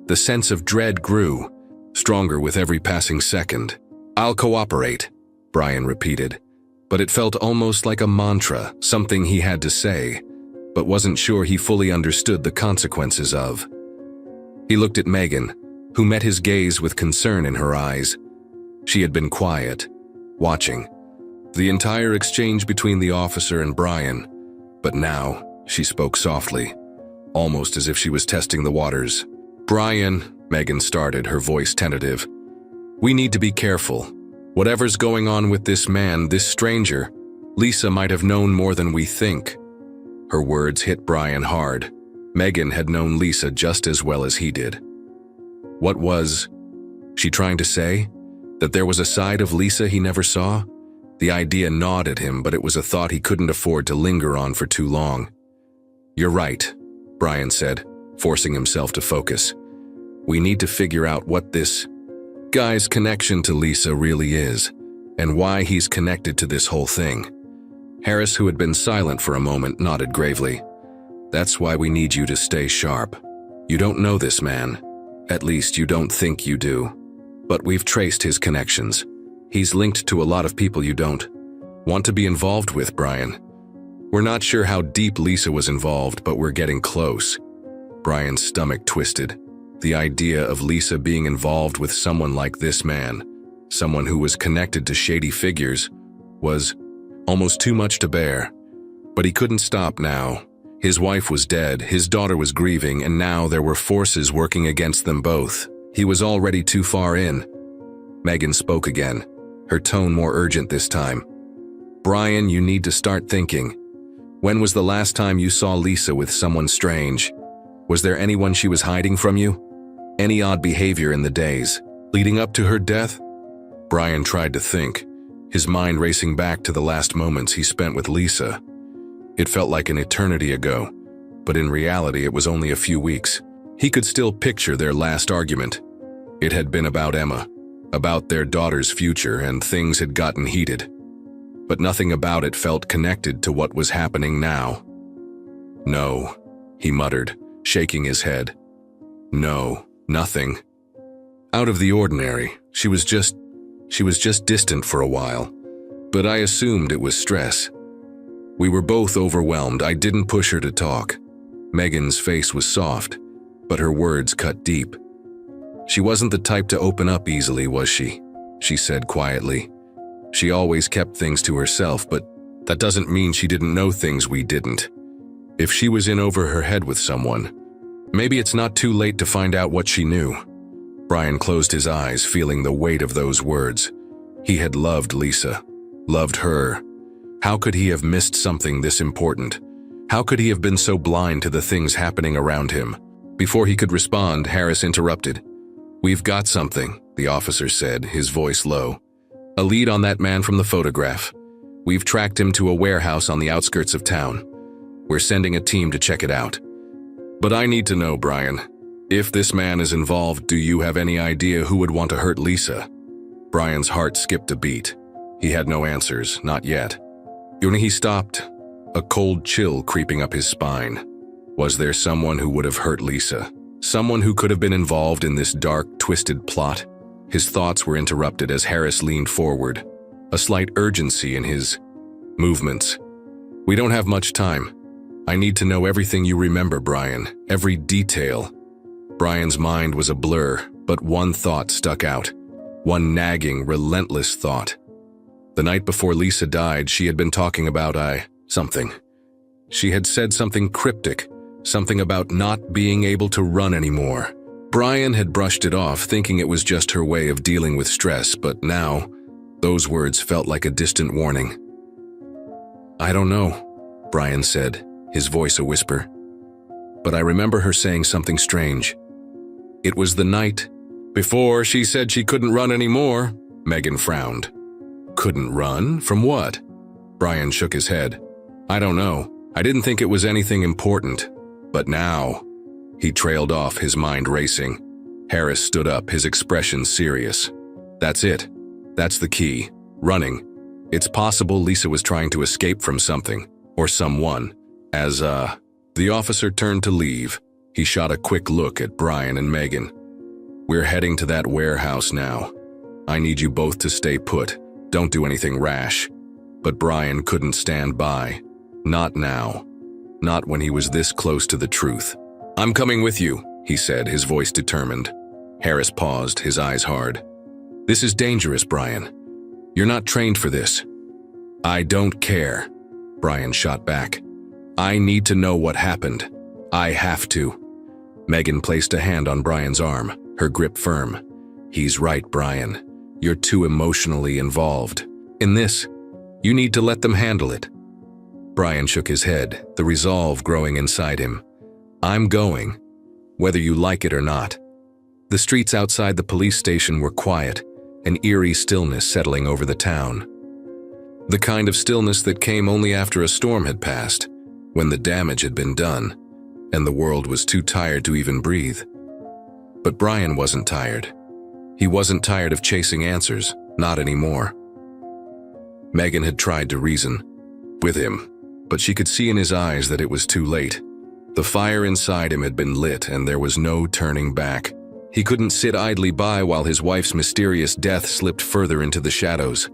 The sense of dread grew, stronger with every passing second. I'll cooperate, Brian repeated, but it felt almost like a mantra, something he had to say, but wasn't sure he fully understood the consequences of. He looked at Megan, who met his gaze with concern in her eyes. She had been quiet, watching the entire exchange between the officer and Brian, but now she spoke softly, almost as if she was testing the waters. Brian, Megan started, her voice tentative. We need to be careful. Whatever's going on with this man, this stranger, Lisa might have known more than we think. Her words hit Brian hard. Megan had known Lisa just as well as he did. What was she trying to say? That there was a side of Lisa he never saw? The idea gnawed at him, but it was a thought he couldn't afford to linger on for too long. You're right, Brian said, forcing himself to focus. We need to figure out what this guy's connection to Lisa really is, and why he's connected to this whole thing. Harris, who had been silent for a moment, nodded gravely. That's why we need you to stay sharp. You don't know this man. At least you don't think you do. But we've traced his connections. He's linked to a lot of people you don't want to be involved with, Brian. We're not sure how deep Lisa was involved, but we're getting close. Brian's stomach twisted. The idea of Lisa being involved with someone like this man, someone who was connected to shady figures, was almost too much to bear. But he couldn't stop now. His wife was dead, his daughter was grieving, and now there were forces working against them both. He was already too far in. Megan spoke again, her tone more urgent this time. Brian, you need to start thinking. When was the last time you saw Lisa with someone strange? Was there anyone she was hiding from you? Any odd behavior in the days leading up to her death? Brian tried to think, his mind racing back to the last moments he spent with Lisa. It felt like an eternity ago, but in reality it was only a few weeks. He could still picture their last argument. It had been about Emma, about their daughter's future, and things had gotten heated. But nothing about it felt connected to what was happening now. No, he muttered, shaking his head. No, nothing. Out of the ordinary. She was just distant for a while. But I assumed it was stress. We were both overwhelmed. I didn't push her to talk. Megan's face was soft, but her words cut deep. She wasn't the type to open up easily, was she? She said quietly. She always kept things to herself, but that doesn't mean she didn't know things we didn't. If she was in over her head with someone, maybe it's not too late to find out what she knew. Brian closed his eyes, feeling the weight of those words. He had loved Lisa, loved her. How could he have missed something this important? How could he have been so blind to the things happening around him? Before he could respond, Harris interrupted. We've got something, the officer said, his voice low. A lead on that man from the photograph. We've tracked him to a warehouse on the outskirts of town. We're sending a team to check it out. But I need to know, Brian, if this man is involved, do you have any idea who would want to hurt Lisa? Brian's heart skipped a beat. He had no answers, not yet. When he stopped, a cold chill creeping up his spine. Was there someone who would have hurt Lisa? Someone who could have been involved in this dark, twisted plot? His thoughts were interrupted as Harris leaned forward, a slight urgency in his movements. "We don't have much time. I need to know everything you remember, Brian, every detail." Brian's mind was a blur, but one thought stuck out. One nagging, relentless thought. The night before Lisa died, she had been talking about something. She had said something cryptic, something about not being able to run anymore. Brian had brushed it off, thinking it was just her way of dealing with stress, but now, those words felt like a distant warning. "I don't know," Brian said, his voice a whisper. "But I remember her saying something strange. It was the night before she said she couldn't run anymore." Megan frowned. "Couldn't run? From what?" Brian shook his head. "I don't know. I didn't think it was anything important. But now..." He trailed off, his mind racing. Harris stood up, his expression serious. "That's it. That's the key. Running. It's possible Lisa was trying to escape from something, or someone. The officer turned to leave. He shot a quick look at Brian and Megan. "We're heading to that warehouse now. I need you both to stay put. Don't do anything rash." But Brian couldn't stand by. Not now. Not when he was this close to the truth. "I'm coming with you," he said, his voice determined. Harris paused, his eyes hard. "This is dangerous, Brian. You're not trained for this." "I don't care," Brian shot back. "I need to know what happened. I have to." Megan placed a hand on Brian's arm, her grip firm. "He's right, Brian. You're too emotionally involved. In this, you need to let them handle it." Brian shook his head, the resolve growing inside him. "I'm going, whether you like it or not." The streets outside the police station were quiet, an eerie stillness settling over the town. The kind of stillness that came only after a storm had passed, when the damage had been done, and the world was too tired to even breathe. But Brian wasn't tired. He wasn't tired of chasing answers, not anymore. Megan had tried to reason with him, but she could see in his eyes that it was too late. The fire inside him had been lit, and there was no turning back. He couldn't sit idly by while his wife's mysterious death slipped further into the shadows.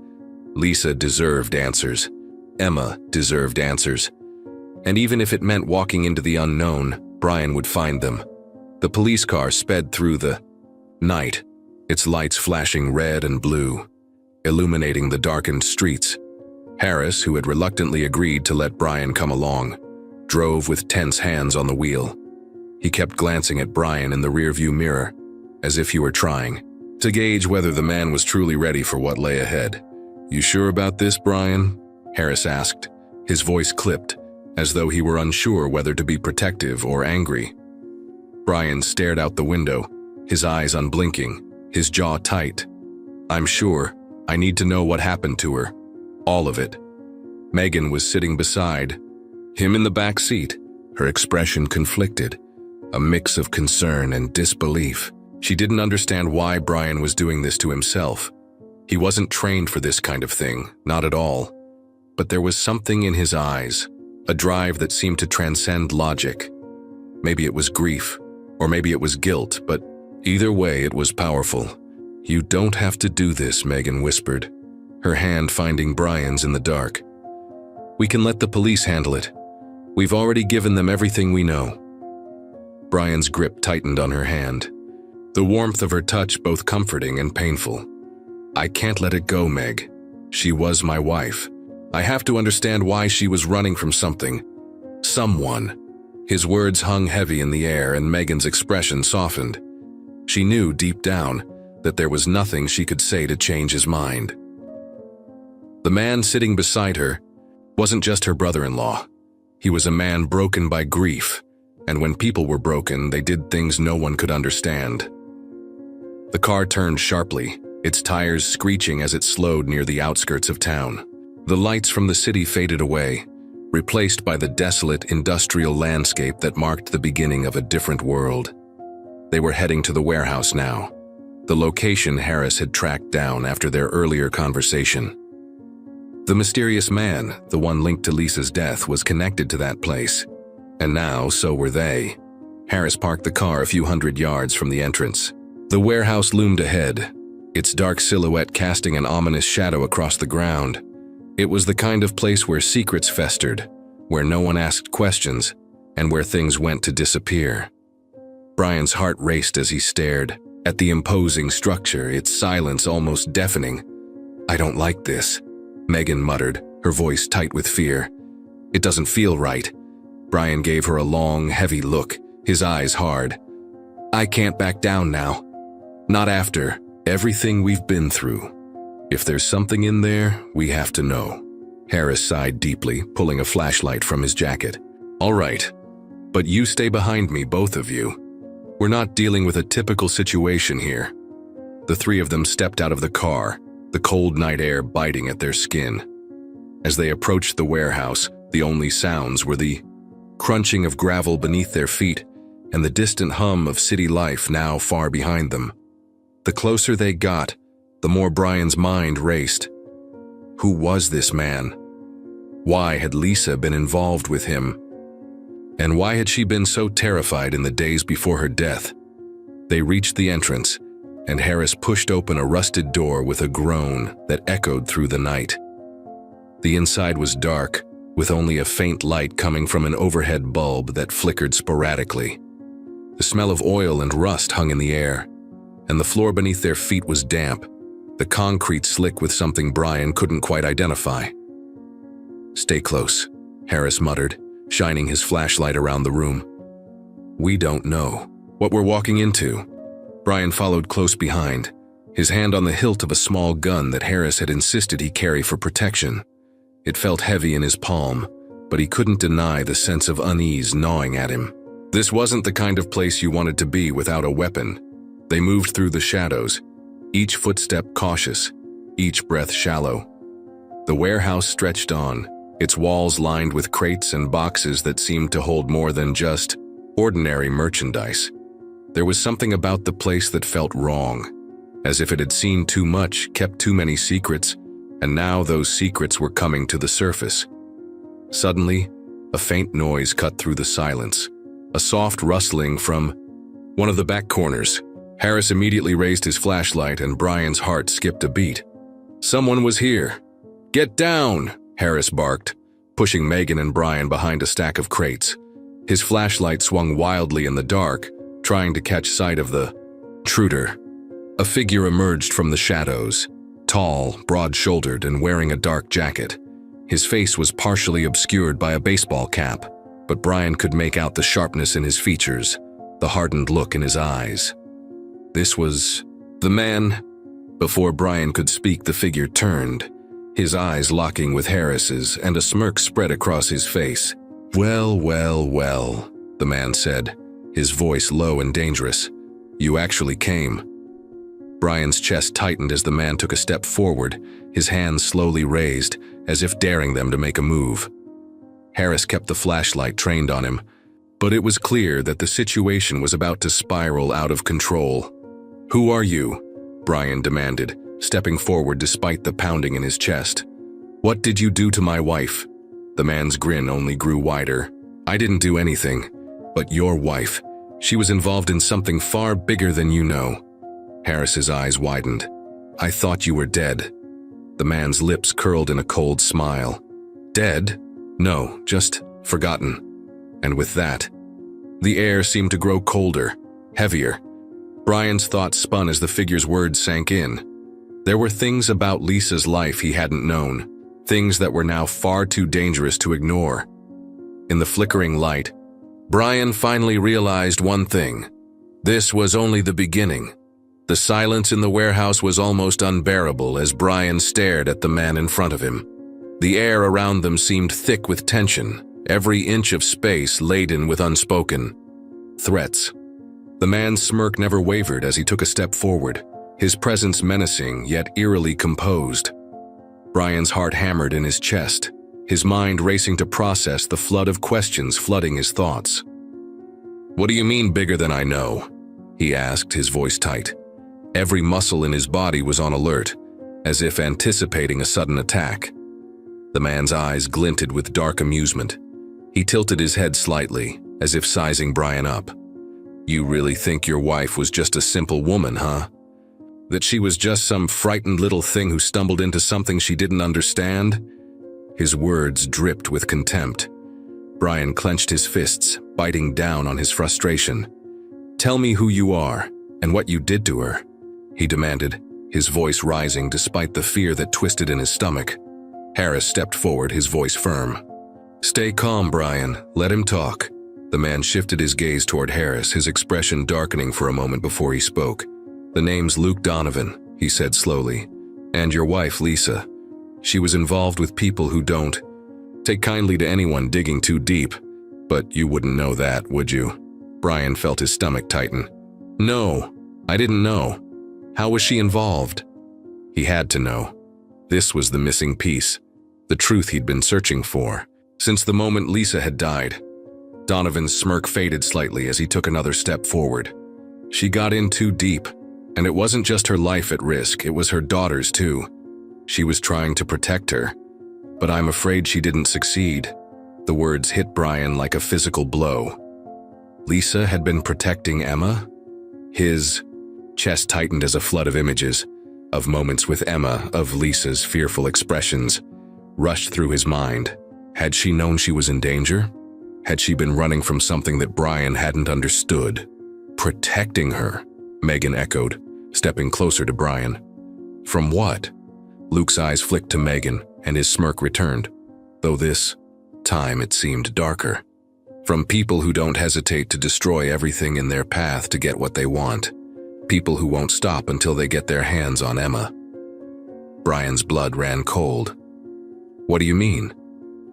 Lisa deserved answers. Emma deserved answers. And even if it meant walking into the unknown, Brian would find them. The police car sped through the night, its lights flashing red and blue, illuminating the darkened streets. Harris, who had reluctantly agreed to let Brian come along, drove with tense hands on the wheel. He kept glancing at Brian in the rearview mirror, as if he were trying to gauge whether the man was truly ready for what lay ahead. "You sure about this, Brian?" Harris asked, his voice clipped, as though he were unsure whether to be protective or angry. Brian stared out the window, his eyes unblinking, his jaw tight. "I'm sure. I need to know what happened to her. All of it." Megan was sitting beside him in the back seat, her expression conflicted, a mix of concern and disbelief. She didn't understand why Brian was doing this to himself. He wasn't trained for this kind of thing, not at all. But there was something in his eyes, a drive that seemed to transcend logic. Maybe it was grief, or maybe it was guilt, but either way it was powerful. "You don't have to do this," Megan whispered, her hand finding Brian's in the dark. "We can let the police handle it. We've already given them everything we know." Brian's grip tightened on her hand, the warmth of her touch both comforting and painful. "I can't let it go, Meg. She was my wife. I have to understand why she was running from something. Someone." His words hung heavy in the air, and Megan's expression softened. She knew deep down that there was nothing she could say to change his mind. The man sitting beside her wasn't just her brother-in-law. He was a man broken by grief, and when people were broken, they did things no one could understand. The car turned sharply, its tires screeching as it slowed near the outskirts of town. The lights from the city faded away, replaced by the desolate industrial landscape that marked the beginning of a different world. They were heading to the warehouse now, the location Harris had tracked down after their earlier conversation. The mysterious man, the one linked to Lisa's death, was connected to that place. And now, so were they. Harris parked the car a few hundred yards from the entrance. The warehouse loomed ahead, its dark silhouette casting an ominous shadow across the ground. It was the kind of place where secrets festered, where no one asked questions, and where things went to disappear. Brian's heart raced as he stared at the imposing structure, its silence almost deafening. "I don't like this," Megan muttered, her voice tight with fear. "It doesn't feel right." Brian gave her a long, heavy look, his eyes hard. "I can't back down now. Not after everything we've been through. If there's something in there, we have to know." Harris sighed deeply, pulling a flashlight from his jacket. "All right, but you stay behind me, both of you. We're not dealing with a typical situation here." The three of them stepped out of the car, the cold night air biting at their skin. As they approached the warehouse, the only sounds were the crunching of gravel beneath their feet and the distant hum of city life now far behind them. The closer they got, the more Brian's mind raced. Who was this man? Why had Lisa been involved with him? And why had she been so terrified in the days before her death? They reached the entrance, and Harris pushed open a rusted door with a groan that echoed through the night. The inside was dark, with only a faint light coming from an overhead bulb that flickered sporadically. The smell of oil and rust hung in the air, and the floor beneath their feet was damp, the concrete slick with something Brian couldn't quite identify. "Stay close," Harris muttered, shining his flashlight around the room. "We don't know what we're walking into." Brian followed close behind, his hand on the hilt of a small gun that Harris had insisted he carry for protection. It felt heavy in his palm, but he couldn't deny the sense of unease gnawing at him. This wasn't the kind of place you wanted to be without a weapon. They moved through the shadows, each footstep cautious, each breath shallow. The warehouse stretched on, its walls lined with crates and boxes that seemed to hold more than just ordinary merchandise. There was something about the place that felt wrong, as if it had seen too much, kept too many secrets, and now those secrets were coming to the surface. Suddenly, a faint noise cut through the silence, a soft rustling from one of the back corners. Harris immediately raised his flashlight and Brian's heart skipped a beat. Someone was here. "Get down!" Harris barked, pushing Megan and Brian behind a stack of crates. His flashlight swung wildly in the dark, trying to catch sight of the intruder. A figure emerged from the shadows, tall, broad-shouldered, and wearing a dark jacket. His face was partially obscured by a baseball cap, but Brian could make out the sharpness in his features, the hardened look in his eyes. This was the man. Before Brian could speak, the figure turned, his eyes locking with Harris's, and a smirk spread across his face. "Well, well, well," the man said, his voice low and dangerous. "You actually came." Brian's chest tightened as the man took a step forward, his hands slowly raised, as if daring them to make a move. Harris kept the flashlight trained on him, but it was clear that the situation was about to spiral out of control. "Who are you?" Brian demanded, stepping forward despite the pounding in his chest. "What did you do to my wife?" The man's grin only grew wider. "I didn't do anything, but your wife. She was involved in something far bigger than you know." Harris's eyes widened. "I thought you were dead." The man's lips curled in a cold smile. "Dead? No, just forgotten." And with that, the air seemed to grow colder, heavier. Brian's thoughts spun as the figure's words sank in. There were things about Lisa's life he hadn't known, things that were now far too dangerous to ignore. In the flickering light, Brian finally realized one thing. This was only the beginning. The silence in the warehouse was almost unbearable as Brian stared at the man in front of him. The air around them seemed thick with tension, every inch of space laden with unspoken threats. The man's smirk never wavered as he took a step forward, his presence menacing yet eerily composed. Brian's heart hammered in his chest, his mind racing to process the flood of questions flooding his thoughts. "What do you mean bigger than I know?" he asked, his voice tight. Every muscle in his body was on alert, as if anticipating a sudden attack. The man's eyes glinted with dark amusement. He tilted his head slightly, as if sizing Brian up. You really think your wife was just a simple woman, huh? That she was just some frightened little thing who stumbled into something she didn't understand? His words dripped with contempt. Brian clenched his fists, biting down on his frustration. Tell me who you are, and what you did to her, he demanded, his voice rising despite the fear that twisted in his stomach. Harris stepped forward, his voice firm. Stay calm, Brian. Let him talk. The man shifted his gaze toward Harris, his expression darkening for a moment before he spoke. The name's Luke Donovan, he said slowly. And your wife, Lisa. She was involved with people who don't take kindly to anyone digging too deep. But you wouldn't know that, would you? Brian felt his stomach tighten. No, I didn't know. How was she involved? He had to know. This was the missing piece, the truth he'd been searching for, since the moment Lisa had died. Donovan's smirk faded slightly as he took another step forward. She got in too deep, and it wasn't just her life at risk, it was her daughter's too. She was trying to protect her, but I'm afraid she didn't succeed. The words hit Brian like a physical blow. Lisa had been protecting Emma? His chest tightened as a flood of images, of moments with Emma, of Lisa's fearful expressions, rushed through his mind. Had she known she was in danger? Had she been running from something that Brian hadn't understood? Protecting her, Megan echoed, stepping closer to Brian. From what? Luke's eyes flicked to Megan, and his smirk returned, though this time it seemed darker. From people who don't hesitate to destroy everything in their path to get what they want. People who won't stop until they get their hands on Emma. Brian's blood ran cold. What do you mean?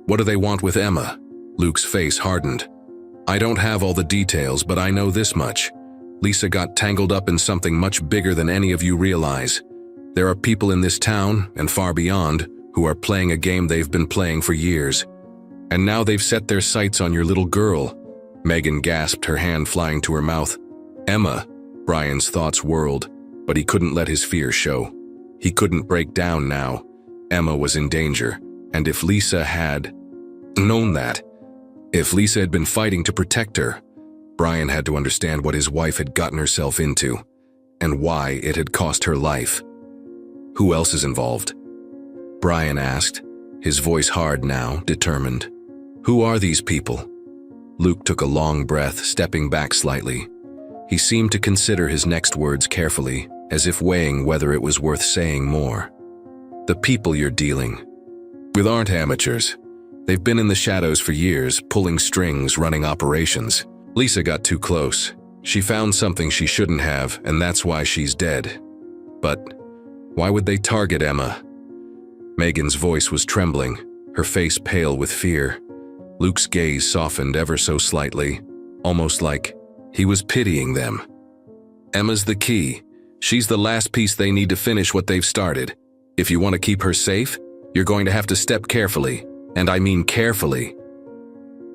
What do they want with Emma? Luke's face hardened. I don't have all the details, but I know this much. Lisa got tangled up in something much bigger than any of you realize. There are people in this town, and far beyond, who are playing a game they've been playing for years. And now they've set their sights on your little girl. Megan gasped, her hand flying to her mouth. Emma. Brian's thoughts whirled, but he couldn't let his fear show. He couldn't break down now. Emma was in danger, and if Lisa had known that, if Lisa had been fighting to protect her, Brian had to understand what his wife had gotten herself into, and why it had cost her life. Who else is involved? Brian asked, his voice hard now, determined. Who are these people? Luke took a long breath, stepping back slightly. He seemed to consider his next words carefully, as if weighing whether it was worth saying more. The people you're dealing with aren't amateurs. They've been in the shadows for years, pulling strings, running operations. Lisa got too close. She found something she shouldn't have, and that's why she's dead. But why would they target Emma? Megan's voice was trembling, her face pale with fear. Luke's gaze softened ever so slightly, almost like he was pitying them. Emma's the key. She's the last piece they need to finish what they've started. If you want to keep her safe, you're going to have to step carefully, and I mean carefully.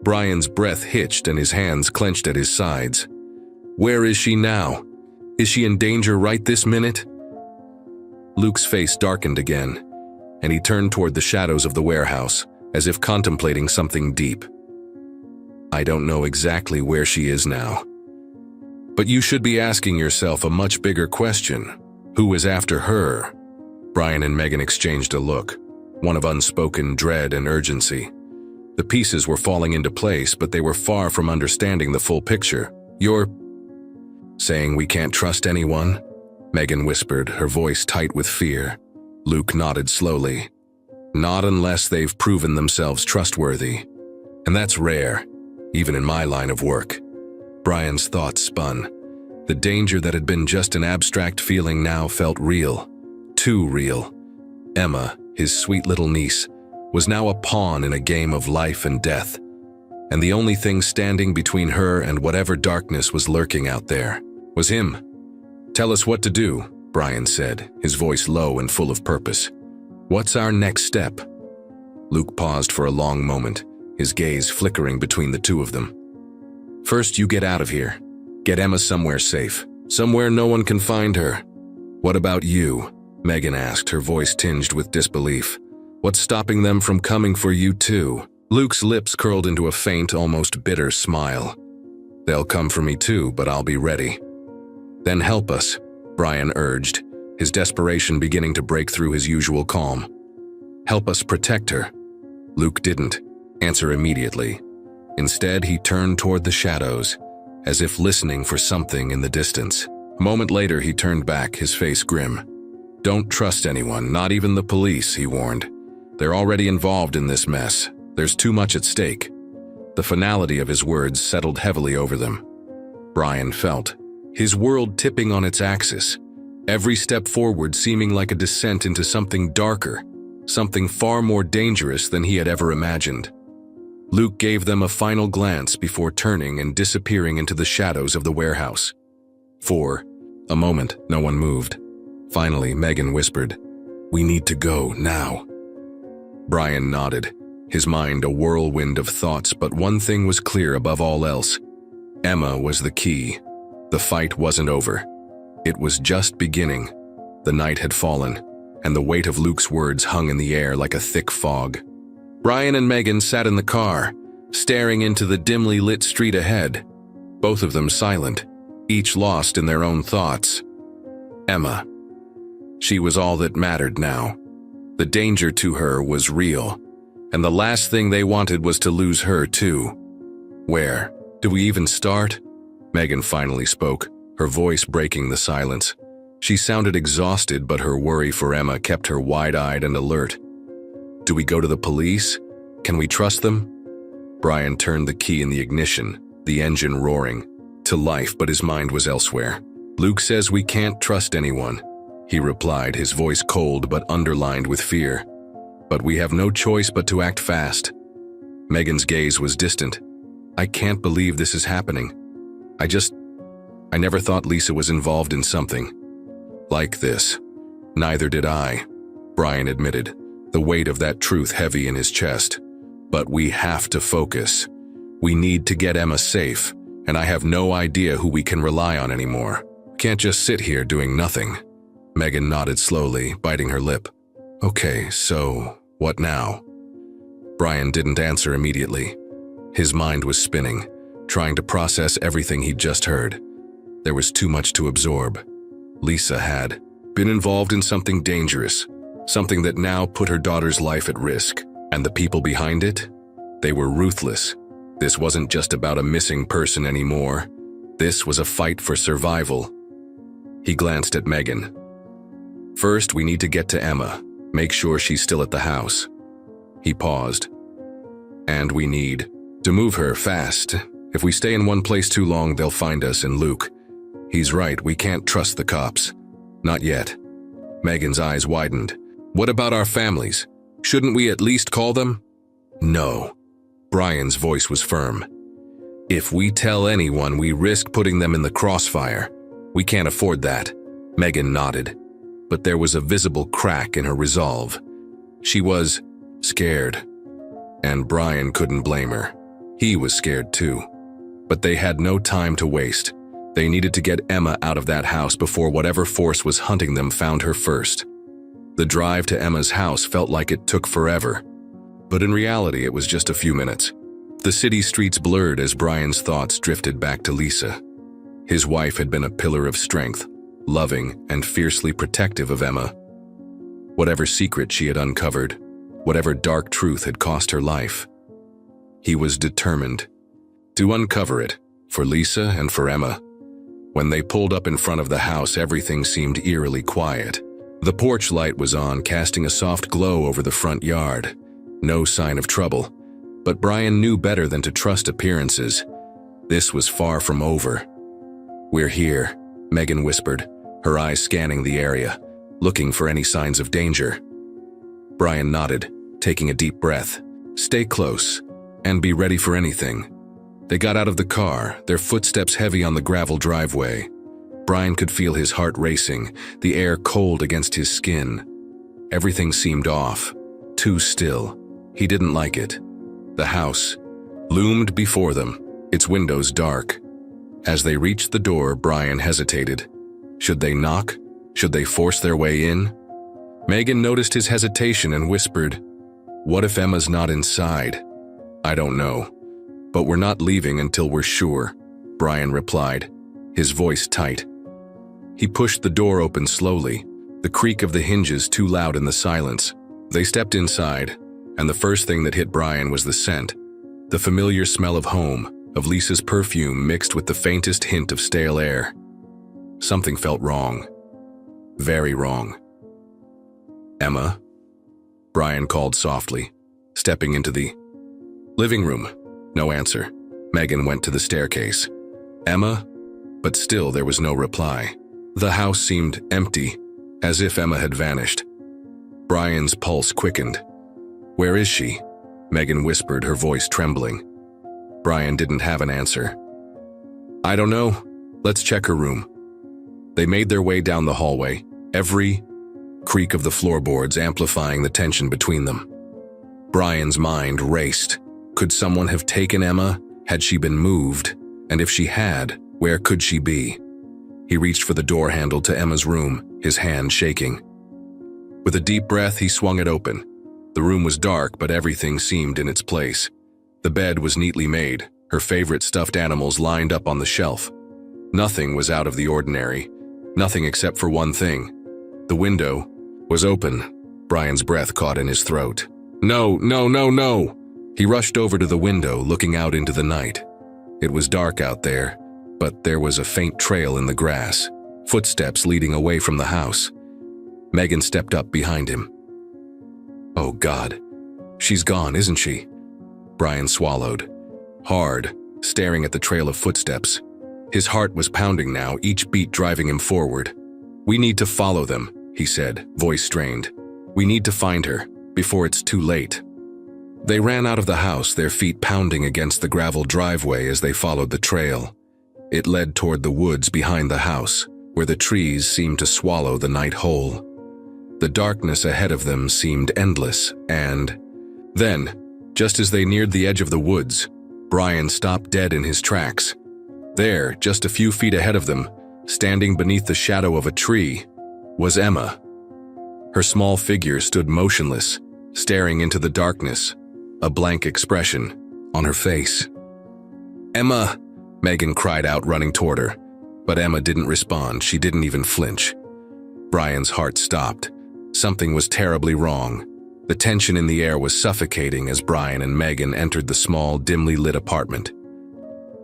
Brian's breath hitched and his hands clenched at his sides. Where is she now? Is she in danger right this minute? Luke's face darkened again, and he turned toward the shadows of the warehouse, as if contemplating something deep. I don't know exactly where she is now. But you should be asking yourself a much bigger question. Who is after her? Brian and Megan exchanged a look, one of unspoken dread and urgency. The pieces were falling into place, but they were far from understanding the full picture. You're saying we can't trust anyone? Megan whispered, her voice tight with fear. Luke nodded slowly. Not unless they've proven themselves trustworthy. And that's rare, even in my line of work. Brian's thoughts spun. The danger that had been just an abstract feeling now felt real. Too real. Emma, his sweet little niece, was now a pawn in a game of life and death. And the only thing standing between her and whatever darkness was lurking out there was him. Tell us what to do, Brian said, his voice low and full of purpose. What's our next step? Luke paused for a long moment, his gaze flickering between the two of them. First, you get out of here. Get Emma somewhere safe, somewhere no one can find her. What about you? Megan asked, her voice tinged with disbelief. What's stopping them from coming for you too? Luke's lips curled into a faint, almost bitter smile. They'll come for me too, but I'll be ready. Then help us, Brian urged, his desperation beginning to break through his usual calm. Help us protect her. Luke didn't answer immediately. Instead, he turned toward the shadows, as if listening for something in the distance. A moment later, he turned back, his face grim. Don't trust anyone, not even the police, he warned. They're already involved in this mess. There's too much at stake. The finality of his words settled heavily over them. Brian felt his world tipping on its axis, every step forward seeming like a descent into something darker, something far more dangerous than he had ever imagined. Luke gave them a final glance before turning and disappearing into the shadows of the warehouse. For a moment, no one moved. Finally, Megan whispered, "We need to go now." Brian nodded, his mind a whirlwind of thoughts, but one thing was clear above all else. Emma was the key. The fight wasn't over. It was just beginning. The night had fallen, and the weight of Luke's words hung in the air like a thick fog. Brian and Megan sat in the car, staring into the dimly lit street ahead, both of them silent, each lost in their own thoughts. Emma. She was all that mattered now. The danger to her was real, and the last thing they wanted was to lose her too. Where do we even start? Megan finally spoke, her voice breaking the silence. She sounded exhausted, but her worry for Emma kept her wide-eyed and alert. Do we go to the police? Can we trust them? Brian turned the key in the ignition, the engine roaring, to life, but his mind was elsewhere. Luke says we can't trust anyone, he replied, his voice cold but underlined with fear. But we have no choice but to act fast. Megan's gaze was distant. I can't believe this is happening. I never thought Lisa was involved in something like this. Neither did I, Brian admitted, the weight of that truth heavy in his chest. But we have to focus. We need to get Emma safe, and I have no idea who we can rely on anymore. Can't just sit here doing nothing. Megan nodded slowly, biting her lip. Okay, so what now? Brian didn't answer immediately. His mind was spinning, trying to process everything he'd just heard. There was too much to absorb. Lisa had been involved in something dangerous, something that now put her daughter's life at risk. And the people behind it? They were ruthless. This wasn't just about a missing person anymore. This was a fight for survival. He glanced at Megan. First, we need to get to Emma, make sure she's still at the house. He paused. And we need to move her fast. If we stay in one place too long, they'll find us. And Luke, he's right, we can't trust the cops. Not yet. Megan's eyes widened. What about our families? Shouldn't we at least call them? No. Brian's voice was firm. If we tell anyone, we risk putting them in the crossfire. We can't afford that. Megan nodded, but there was a visible crack in her resolve. She was scared, and Brian couldn't blame her. He was scared too. But they had no time to waste. They needed to get Emma out of that house before whatever force was hunting them found her first. The drive to Emma's house felt like it took forever, but in reality it was just a few minutes. The city streets blurred as Brian's thoughts drifted back to Lisa. His wife had been a pillar of strength, loving and fiercely protective of Emma. Whatever secret she had uncovered, whatever dark truth had cost her life, he was determined to uncover it for Lisa and for Emma. When they pulled up in front of the house, everything seemed eerily quiet. The porch light was on, casting a soft glow over the front yard. No sign of trouble, but Brian knew better than to trust appearances. This was far from over. We're here, Megan whispered, her eyes scanning the area, looking for any signs of danger. Brian nodded, taking a deep breath. Stay close, and be ready for anything. They got out of the car, their footsteps heavy on the gravel driveway. Brian could feel his heart racing, the air cold against his skin. Everything seemed off, too still. He didn't like it. The house loomed before them, its windows dark. As they reached the door, Brian hesitated. Should they knock? Should they force their way in? Megan noticed his hesitation and whispered, What if Emma's not inside? I don't know, but we're not leaving until we're sure, Brian replied, his voice tight. He pushed the door open slowly, the creak of the hinges too loud in the silence. They stepped inside, and the first thing that hit Brian was the scent, the familiar smell of home, of Lisa's perfume mixed with the faintest hint of stale air. Something felt wrong. Very wrong. Emma? Brian called softly, stepping into the living room. No answer. Megan went to the staircase. Emma? But still there was no reply. The house seemed empty, as if Emma had vanished. Brian's pulse quickened. Where is she? Megan whispered, her voice trembling. Brian didn't have an answer. I don't know. Let's check her room. They made their way down the hallway, every creak of the floorboards amplifying the tension between them. Brian's mind raced. Could someone have taken Emma? Had she been moved? And if she had, where could she be? He reached for the door handle to Emma's room, his hand shaking. With a deep breath, he swung it open. The room was dark, but everything seemed in its place. The bed was neatly made, her favorite stuffed animals lined up on the shelf. Nothing was out of the ordinary, nothing except for one thing. The window was open. Brian's breath caught in his throat. No, no, no, no! He rushed over to the window, looking out into the night. It was dark out there, but there was a faint trail in the grass, footsteps leading away from the house. Megan stepped up behind him. Oh God, she's gone, isn't she? Brian swallowed, hard, staring at the trail of footsteps. His heart was pounding now, each beat driving him forward. We need to follow them, he said, voice strained. We need to find her, before it's too late. They ran out of the house, their feet pounding against the gravel driveway as they followed the trail. It led toward the woods behind the house, where the trees seemed to swallow the night whole. The darkness ahead of them seemed endless, and then, just as they neared the edge of the woods, Brian stopped dead in his tracks. There, just a few feet ahead of them, standing beneath the shadow of a tree, was Emma. Her small figure stood motionless, staring into the darkness, a blank expression on her face. Emma! Megan cried out, running toward her. But Emma didn't respond, she didn't even flinch. Brian's heart stopped. Something was terribly wrong. The tension in the air was suffocating as Brian and Megan entered the small, dimly lit apartment.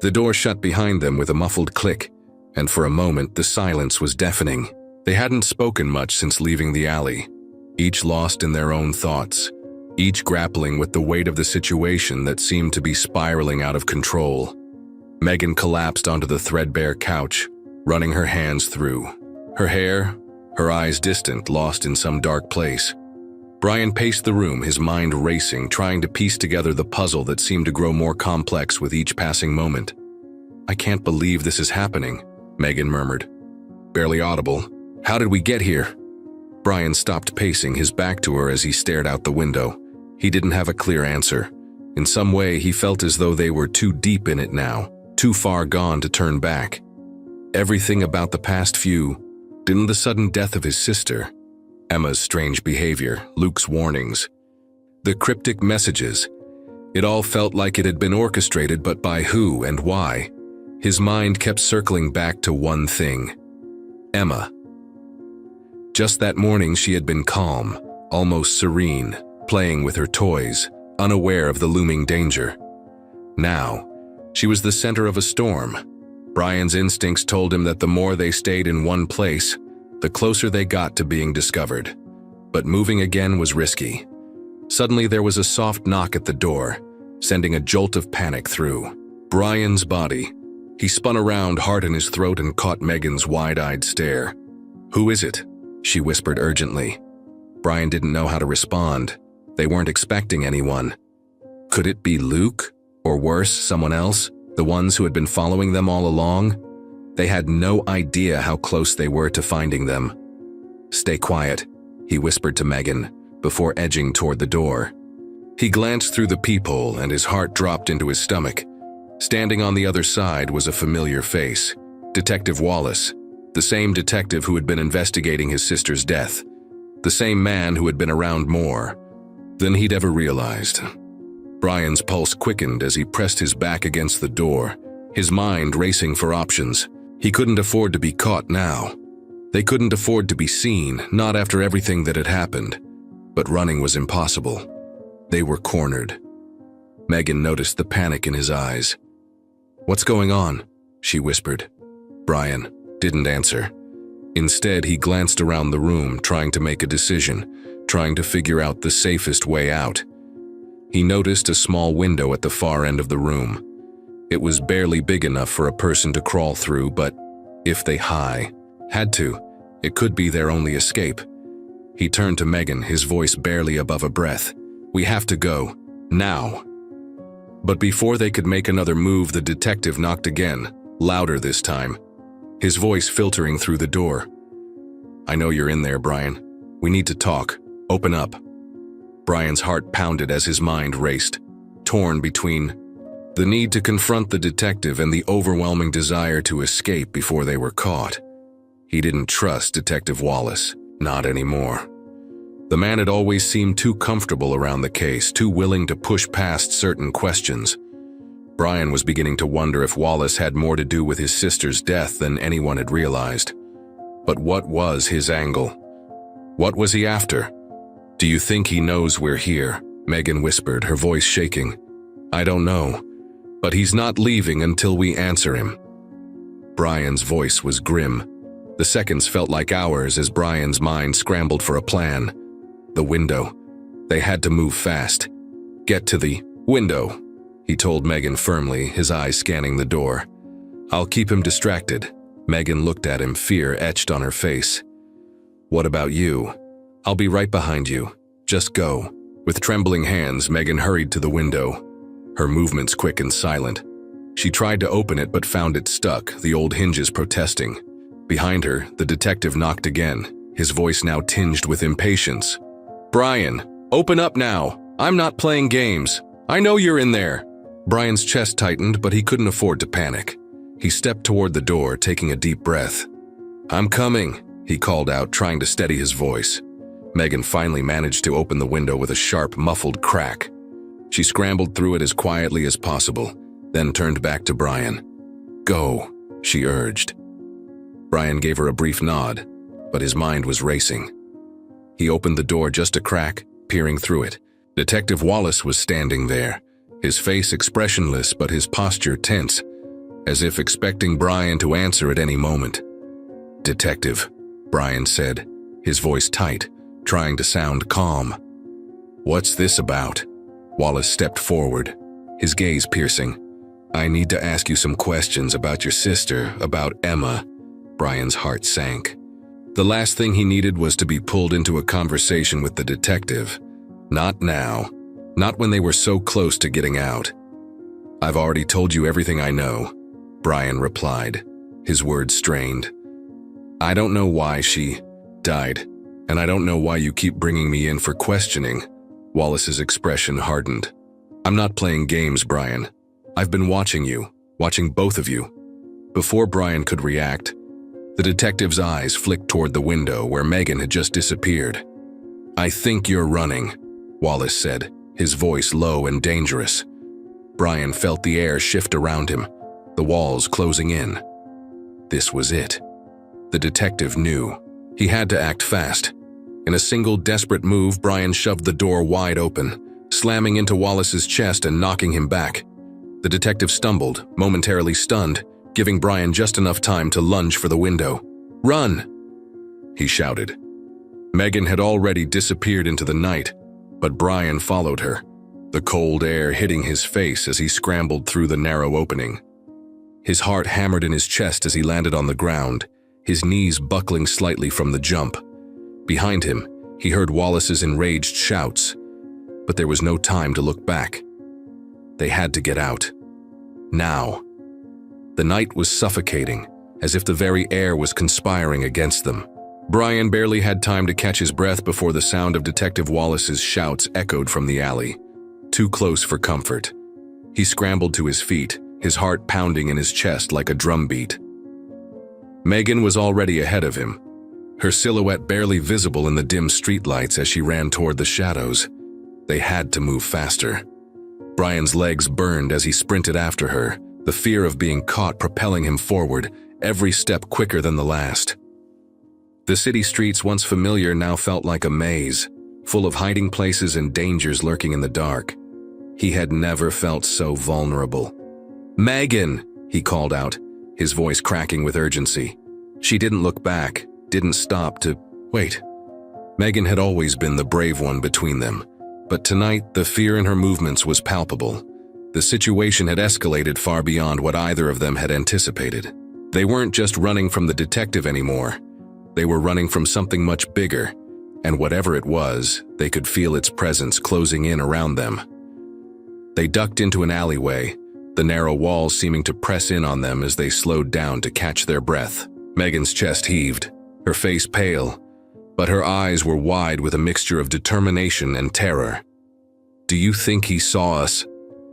The door shut behind them with a muffled click, and for a moment the silence was deafening. They hadn't spoken much since leaving the alley, each lost in their own thoughts, each grappling with the weight of the situation that seemed to be spiraling out of control. Megan collapsed onto the threadbare couch, running her hands through her hair, her eyes distant, lost in some dark place. Brian paced the room, his mind racing, trying to piece together the puzzle that seemed to grow more complex with each passing moment. I can't believe this is happening, Megan murmured, barely audible. How did we get here? Brian stopped pacing, his back to her as he stared out the window. He didn't have a clear answer. In some way, he felt as though they were too deep in it now, too far gone to turn back. Everything about the past few, didn't the sudden death of his sister, Emma's strange behavior, Luke's warnings, the cryptic messages, it all felt like it had been orchestrated, but by who and why? His mind kept circling back to one thing: Emma. Just that morning she had been calm, almost serene, playing with her toys, unaware of the looming danger. Now, she was the center of a storm. Brian's instincts told him that the more they stayed in one place, the closer they got to being discovered. But moving again was risky. Suddenly there was a soft knock at the door, sending a jolt of panic through Brian's body. He spun around, heart in his throat, and caught Megan's wide-eyed stare. "Who is it?" she whispered urgently. Brian didn't know how to respond. They weren't expecting anyone. Could it be Luke? Or worse, someone else? The ones who had been following them all along? They had no idea how close they were to finding them. "Stay quiet," he whispered to Megan, before edging toward the door. He glanced through the peephole and his heart dropped into his stomach. Standing on the other side was a familiar face. Detective Wallace, the same detective who had been investigating his sister's death. The same man who had been around more. than he'd ever realized. Brian's pulse quickened as he pressed his back against the door, his mind racing for options. He couldn't afford to be caught now. They couldn't afford to be seen, not after everything that had happened. But running was impossible. They were cornered. Megan noticed the panic in his eyes. "What's going on?" she whispered. Brian didn't answer. Instead, he glanced around the room, trying to make a decision, trying to figure out the safest way out. He noticed a small window at the far end of the room. It was barely big enough for a person to crawl through, but if they had to, it could be their only escape. He turned to Megan, his voice barely above a breath. "We have to go. Now." But before they could make another move, the detective knocked again, louder this time, his voice filtering through the door. "I know you're in there, Brian. We need to talk. Open up." Brian's heart pounded as his mind raced, torn between the need to confront the detective and the overwhelming desire to escape before they were caught. He didn't trust Detective Wallace, not anymore. The man had always seemed too comfortable around the case, too willing to push past certain questions. Brian was beginning to wonder if Wallace had more to do with his sister's death than anyone had realized. But what was his angle? What was he after? "Do you think he knows we're here?" Megan whispered, her voice shaking. "I don't know, but he's not leaving until we answer him." Brian's voice was grim. The seconds felt like hours as Brian's mind scrambled for a plan. The window. They had to move fast. "Get to the window," he told Megan firmly, his eyes scanning the door. "I'll keep him distracted." Megan looked at him, fear etched on her face. "What about you?" "I'll be right behind you. Just go." With trembling hands, Megan hurried to the window, her movements quick and silent. She tried to open it but found it stuck, the old hinges protesting. Behind her, the detective knocked again, his voice now tinged with impatience. "Brian, open up now. I'm not playing games. I know you're in there." Brian's chest tightened, but he couldn't afford to panic. He stepped toward the door, taking a deep breath. "I'm coming," he called out, trying to steady his voice. Megan finally managed to open the window with a sharp, muffled crack. She scrambled through it as quietly as possible, then turned back to Brian. "Go," she urged. Brian gave her a brief nod, but his mind was racing. He opened the door just a crack, peering through it. Detective Wallace was standing there, his face expressionless but his posture tense, as if expecting Brian to answer at any moment. "Detective," Brian said, his voice tight, trying to sound calm. "What's this about?" Wallace stepped forward, his gaze piercing. "I need to ask you some questions about your sister, about Emma." Brian's heart sank. The last thing he needed was to be pulled into a conversation with the detective. Not now. Not when they were so close to getting out. "I've already told you everything I know," Brian replied, his words strained. "I don't know why she died, and I don't know why you keep bringing me in for questioning." Wallace's expression hardened. "I'm not playing games, Brian. I've been watching you, watching both of you." Before Brian could react, the detective's eyes flicked toward the window where Megan had just disappeared. "I think you're running," Wallace said, his voice low and dangerous. Brian felt the air shift around him, the walls closing in. This was it. The detective knew. He had to act fast. In a single desperate move, Brian shoved the door wide open, slamming into Wallace's chest and knocking him back. The detective stumbled, momentarily stunned, giving Brian just enough time to lunge for the window. "Run!" he shouted. Megan had already disappeared into the night, but Brian followed her, the cold air hitting his face as he scrambled through the narrow opening. His heart hammered in his chest as he landed on the ground, his knees buckling slightly from the jump. Behind him, he heard Wallace's enraged shouts, but there was no time to look back. They had to get out. Now. The night was suffocating, as if the very air was conspiring against them. Brian barely had time to catch his breath before the sound of Detective Wallace's shouts echoed from the alley. Too close for comfort. He scrambled to his feet, his heart pounding in his chest like a drumbeat. Megan was already ahead of him, her silhouette barely visible in the dim streetlights as she ran toward the shadows. They had to move faster. Brian's legs burned as he sprinted after her, the fear of being caught propelling him forward, every step quicker than the last. The city streets, once familiar, now felt like a maze, full of hiding places and dangers lurking in the dark. He had never felt so vulnerable. "Megan!" he called out, his voice cracking with urgency. She didn't look back, didn't stop to wait. Megan had always been the brave one between them, but tonight the fear in her movements was palpable. The situation had escalated far beyond what either of them had anticipated. They weren't just running from the detective anymore. They were running from something much bigger, and whatever it was, they could feel its presence closing in around them. They ducked into an alleyway, the narrow walls seeming to press in on them as they slowed down to catch their breath. Megan's chest heaved, her face pale, but her eyes were wide with a mixture of determination and terror. "Do you think he saw us?"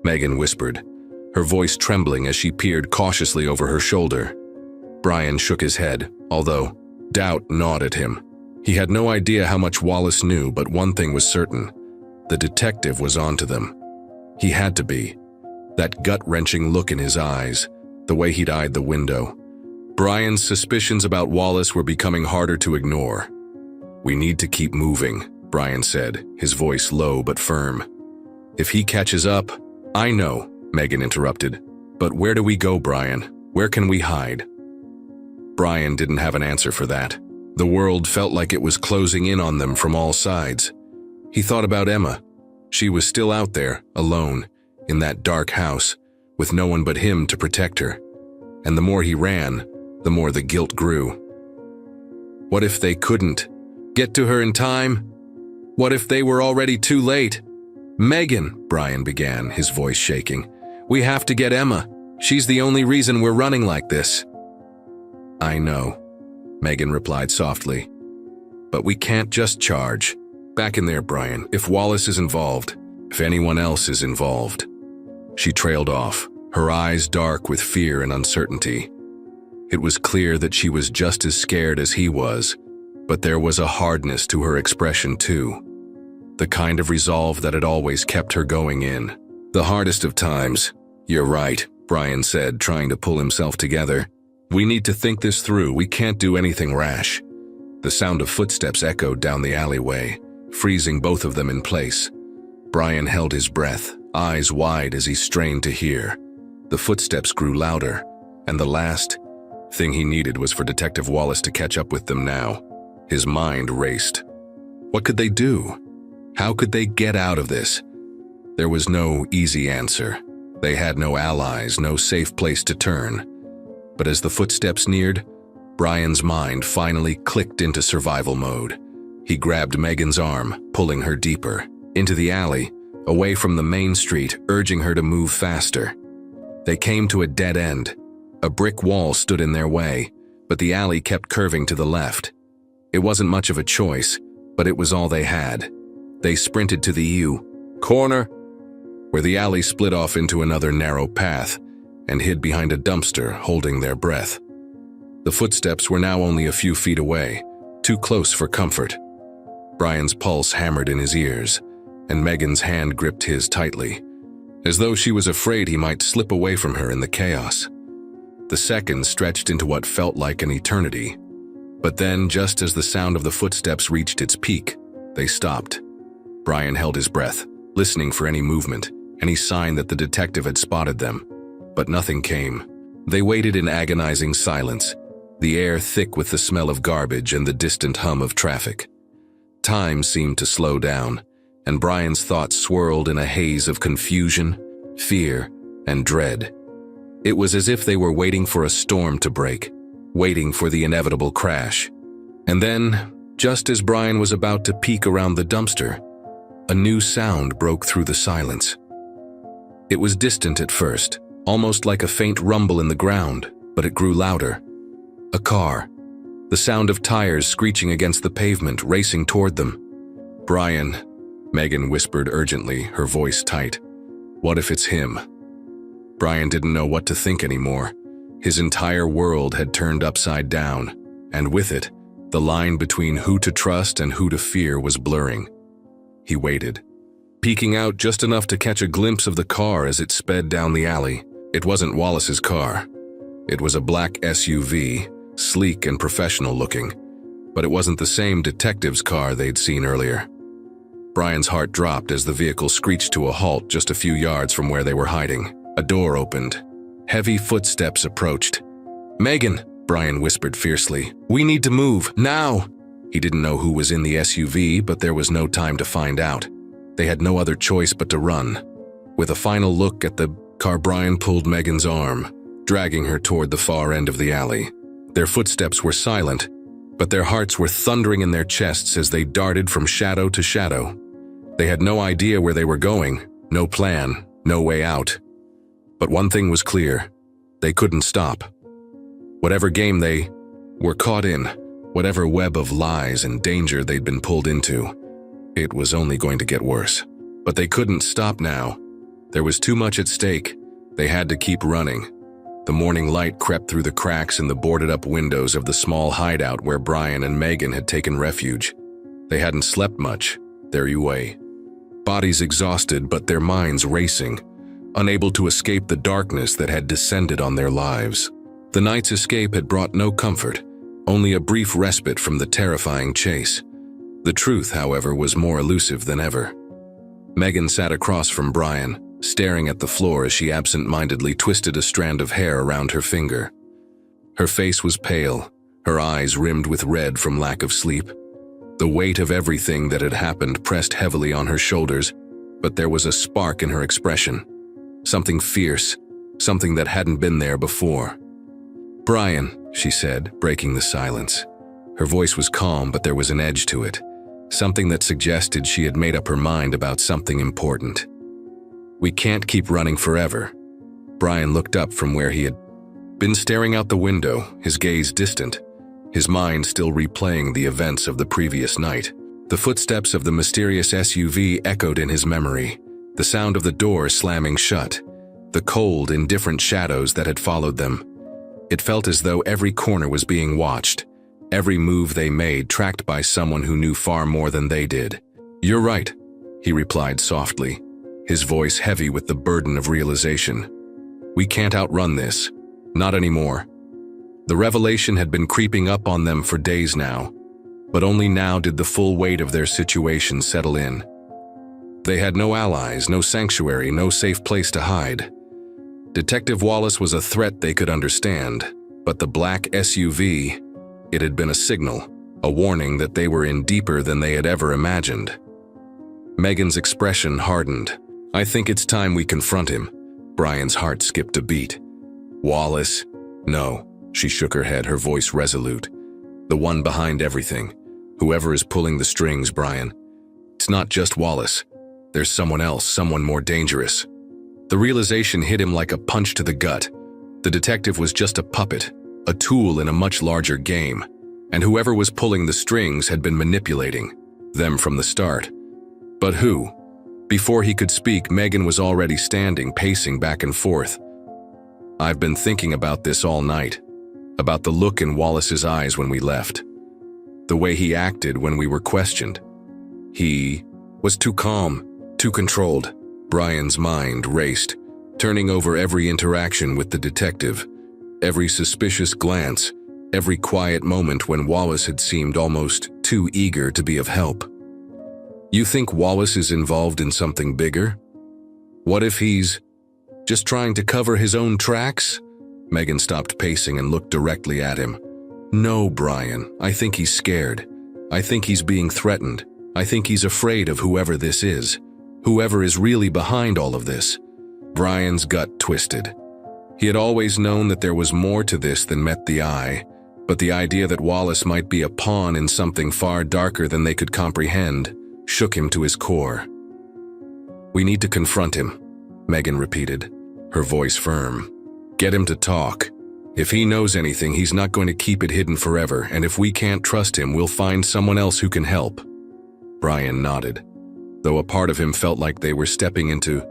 Megan whispered, her voice trembling as she peered cautiously over her shoulder. Brian shook his head, although doubt gnawed at him. He had no idea how much Wallace knew, but one thing was certain. The detective was onto them. He had to be. That gut-wrenching look in his eyes, the way he'd eyed the window. Brian's suspicions about Wallace were becoming harder to ignore. "We need to keep moving," Brian said, his voice low but firm. "If he catches up—" "I know," Megan interrupted. "But where do we go, Brian? Where can we hide?" Brian didn't have an answer for that. The world felt like it was closing in on them from all sides. He thought about Emma. She was still out there, alone, in that dark house, with no one but him to protect her. And the more he ran, the more the guilt grew. What if they couldn't get to her in time? What if they were already too late? "Megan," Brian began, his voice shaking. "We have to get Emma. She's the only reason we're running like this." "I know," Megan replied softly. "But we can't just charge. Back in there, Brian. If Wallace is involved, if anyone else is involved." She trailed off, her eyes dark with fear and uncertainty. It was clear that she was just as scared as he was, but there was a hardness to her expression too. The kind of resolve that had always kept her going in. "The hardest of times. You're right," Brian said, trying to pull himself together. "We need to think this through. We can't do anything rash." The sound of footsteps echoed down the alleyway, freezing both of them in place. Brian held his breath, eyes wide as he strained to hear. The footsteps grew louder, and the last thing he needed was for Detective Wallace to catch up with them now. His mind raced. What could they do? How could they get out of this? There was no easy answer. They had no allies, no safe place to turn. But as the footsteps neared, Brian's mind finally clicked into survival mode. He grabbed Megan's arm, pulling her deeper, into the alley, away from the main street, urging her to move faster. They came to a dead end. A brick wall stood in their way, but the alley kept curving to the left. It wasn't much of a choice, but it was all they had. They sprinted to the corner, where the alley split off into another narrow path, and hid behind a dumpster, holding their breath. The footsteps were now only a few feet away, too close for comfort. Brian's pulse hammered in his ears, and Megan's hand gripped his tightly, as though she was afraid he might slip away from her in the chaos. The seconds stretched into what felt like an eternity. But then, just as the sound of the footsteps reached its peak, they stopped. Brian held his breath, listening for any movement, any sign that the detective had spotted them. But nothing came. They waited in agonizing silence, the air thick with the smell of garbage and the distant hum of traffic. Time seemed to slow down, and Brian's thoughts swirled in a haze of confusion, fear, and dread. It was as if they were waiting for a storm to break, waiting for the inevitable crash. And then, just as Brian was about to peek around the dumpster, a new sound broke through the silence. It was distant at first, almost like a faint rumble in the ground, but it grew louder. A car. The sound of tires screeching against the pavement, racing toward them. "Brian," Megan whispered urgently, her voice tight. "What if it's him?" Brian didn't know what to think anymore. His entire world had turned upside down, and with it, the line between who to trust and who to fear was blurring. He waited. peeking out just enough to catch a glimpse of the car as it sped down the alley. It wasn't Wallace's car. It was a black SUV, sleek and professional looking, but it wasn't the same detective's car they'd seen earlier. Brian's heart dropped as the vehicle screeched to a halt just a few yards from where they were hiding. A door opened. Heavy footsteps approached. "Megan," Brian whispered fiercely, "we need to move, now!" He didn't know who was in the SUV, but there was no time to find out. They had no other choice but to run. With a final look at the car, Brian pulled Megan's arm, dragging her toward the far end of the alley. Their footsteps were silent, but their hearts were thundering in their chests as they darted from shadow to shadow. They had no idea where they were going, no plan, no way out. But one thing was clear: they couldn't stop. Whatever game they were caught in, whatever web of lies and danger they'd been pulled into, it was only going to get worse. But they couldn't stop now. There was too much at stake. They had to keep running. The morning light crept through the cracks in the boarded-up windows of the small hideout where Brian and Megan had taken refuge. They hadn't slept much, their way. Bodies exhausted, but their minds racing, unable to escape the darkness that had descended on their lives. The night's escape had brought no comfort, only a brief respite from the terrifying chase. The truth, however, was more elusive than ever. Megan sat across from Brian, staring at the floor as she absent-mindedly twisted a strand of hair around her finger. Her face was pale, her eyes rimmed with red from lack of sleep. The weight of everything that had happened pressed heavily on her shoulders, but there was a spark in her expression. Something fierce, something that hadn't been there before. "Brian," she said, breaking the silence. Her voice was calm, but there was an edge to it, something that suggested she had made up her mind about something important. "We can't keep running forever." Brian looked up from where he had been staring out the window, his gaze distant, his mind still replaying the events of the previous night. The footsteps of the mysterious SUV echoed in his memory, the sound of the door slamming shut, the cold, indifferent shadows that had followed them. It felt as though every corner was being watched, every move they made tracked by someone who knew far more than they did. "You're right," he replied softly, his voice heavy with the burden of realization. "We can't outrun this. Not anymore." The revelation had been creeping up on them for days now, but only now did the full weight of their situation settle in. They had no allies, no sanctuary, no safe place to hide. Detective Wallace was a threat they could understand, but the black SUV, it had been a signal, a warning that they were in deeper than they had ever imagined. Megan's expression hardened. "I think it's time we confront him." Brian's heart skipped a beat. "Wallace? No." She shook her head, her voice resolute. "The one behind everything. Whoever is pulling the strings, Brian. It's not just Wallace. There's someone else, someone more dangerous." The realization hit him like a punch to the gut. The detective was just a puppet, a tool in a much larger game, and whoever was pulling the strings had been manipulating them from the start. But who? Before he could speak, Megan was already standing, pacing back and forth. "I've been thinking about this all night, about the look in Wallace's eyes when we left, the way he acted when we were questioned. He was too calm, too controlled." Brian's mind raced, turning over every interaction with the detective, every suspicious glance, every quiet moment when Wallace had seemed almost too eager to be of help. "You think Wallace is involved in something bigger? What if he's just trying to cover his own tracks?" Megan stopped pacing and looked directly at him. "No, Brian, I think he's scared. I think he's being threatened. I think he's afraid of whoever this is. Whoever is really behind all of this." Brian's gut twisted. He had always known that there was more to this than met the eye, but the idea that Wallace might be a pawn in something far darker than they could comprehend shook him to his core. "We need to confront him," Megan repeated, her voice firm. "Get him to talk. If he knows anything, he's not going to keep it hidden forever, and if we can't trust him, we'll find someone else who can help." Brian nodded, though a part of him felt like they were stepping into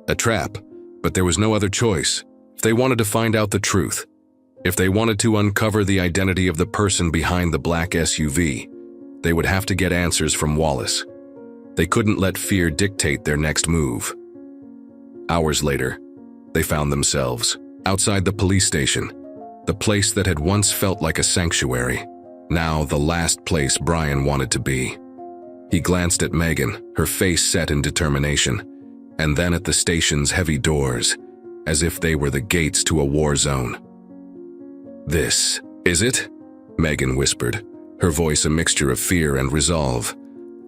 a trap, but there was no other choice. If they wanted to find out the truth, if they wanted to uncover the identity of the person behind the black SUV, they would have to get answers from Wallace. They couldn't let fear dictate their next move. Hours later, they found themselves outside the police station, the place that had once felt like a sanctuary, now the last place Brian wanted to be. He glanced at Megan, her face set in determination, and then at the station's heavy doors, as if they were the gates to a war zone. "This is it?" Megan whispered, her voice a mixture of fear and resolve.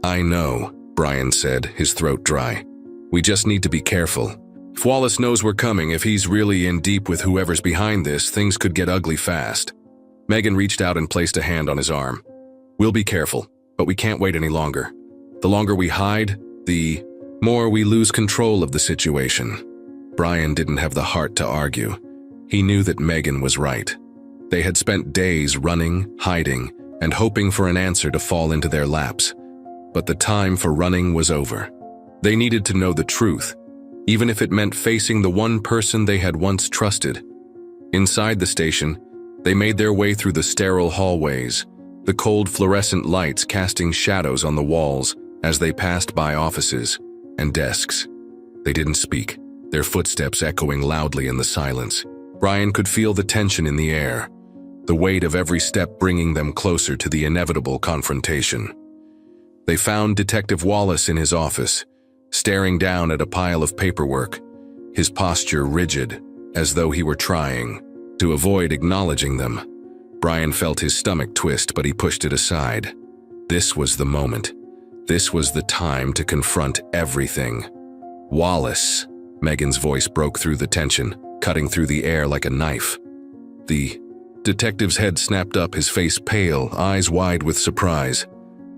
"I know," Brian said, his throat dry. "We just need to be careful. If Wallace knows we're coming, if he's really in deep with whoever's behind this, things could get ugly fast." Megan reached out and placed a hand on his arm. "We'll be careful, but we can't wait any longer. The longer we hide, the more we lose control of the situation." Brian didn't have the heart to argue. He knew that Megan was right. They had spent days running, hiding, and hoping for an answer to fall into their laps. But the time for running was over. They needed to know the truth, even if it meant facing the one person they had once trusted. Inside the station, they made their way through the sterile hallways, the cold fluorescent lights casting shadows on the walls as they passed by offices and desks. They didn't speak, their footsteps echoing loudly in the silence. Brian could feel the tension in the air, the weight of every step bringing them closer to the inevitable confrontation. They found Detective Wallace in his office, staring down at a pile of paperwork, his posture rigid, as though he were trying to avoid acknowledging them. Brian felt his stomach twist, but he pushed it aside. This was the moment. This was the time to confront everything. "Wallace," Megan's voice broke through the tension, cutting through the air like a knife. The detective's head snapped up, his face pale, eyes wide with surprise.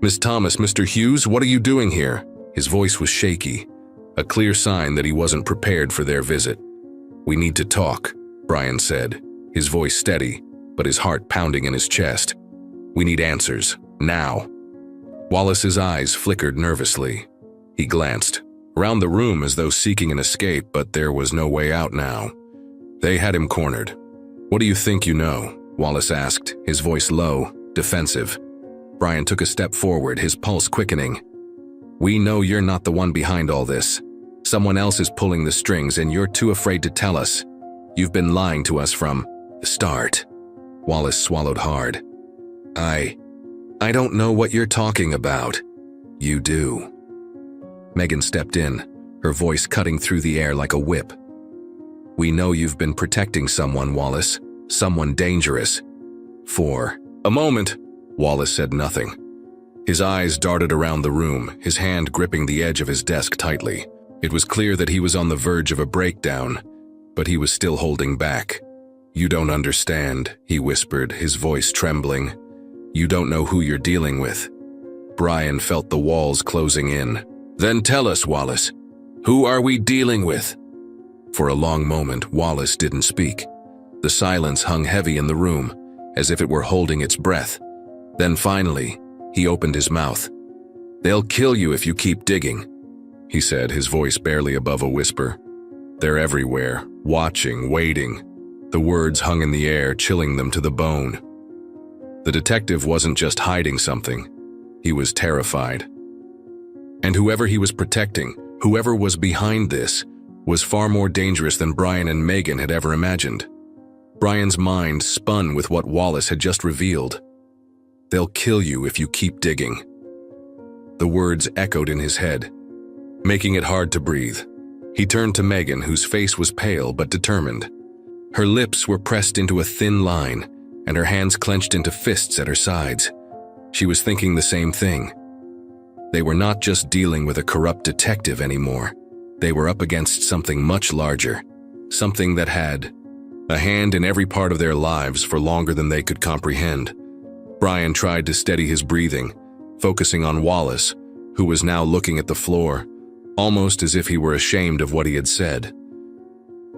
"Miss Thomas, Mr. Hughes, what are you doing here?" His voice was shaky, a clear sign that he wasn't prepared for their visit. "We need to talk," Brian said, his voice steady, but his heart pounding in his chest. "We need answers, now." Wallace's eyes flickered nervously. He glanced around the room as though seeking an escape, but there was no way out now. They had him cornered. "What do you think you know?" Wallace asked, his voice low, defensive. Brian took a step forward, his pulse quickening. "We know you're not the one behind all this. Someone else is pulling the strings and you're too afraid to tell us. You've been lying to us from the start." Wallace swallowed hard. I don't know what you're talking about." "You do." Megan stepped in, her voice cutting through the air like a whip. "We know you've been protecting someone, Wallace. Someone dangerous." For a moment, Wallace said nothing. His eyes darted around the room, his hand gripping the edge of his desk tightly. It was clear that he was on the verge of a breakdown, but he was still holding back. "You don't understand," he whispered, his voice trembling. "You don't know who you're dealing with." Brian felt the walls closing in. "Then tell us, Wallace. Who are we dealing with?" For a long moment, Wallace didn't speak. The silence hung heavy in the room, as if it were holding its breath. Then finally, he opened his mouth. "They'll kill you if you keep digging," he said, his voice barely above a whisper. "They're everywhere, watching, waiting." The words hung in the air, chilling them to the bone. The detective wasn't just hiding something. He was terrified. And whoever he was protecting, whoever was behind this, was far more dangerous than Brian and Megan had ever imagined. Brian's mind spun with what Wallace had just revealed. "They'll kill you if you keep digging." The words echoed in his head, making it hard to breathe. He turned to Megan, whose face was pale but determined. Her lips were pressed into a thin line, and her hands clenched into fists at her sides. She was thinking the same thing. They were not just dealing with a corrupt detective anymore. They were up against something much larger, something that had a hand in every part of their lives for longer than they could comprehend. Brian tried to steady his breathing, focusing on Wallace, who was now looking at the floor, almost as if he were ashamed of what he had said.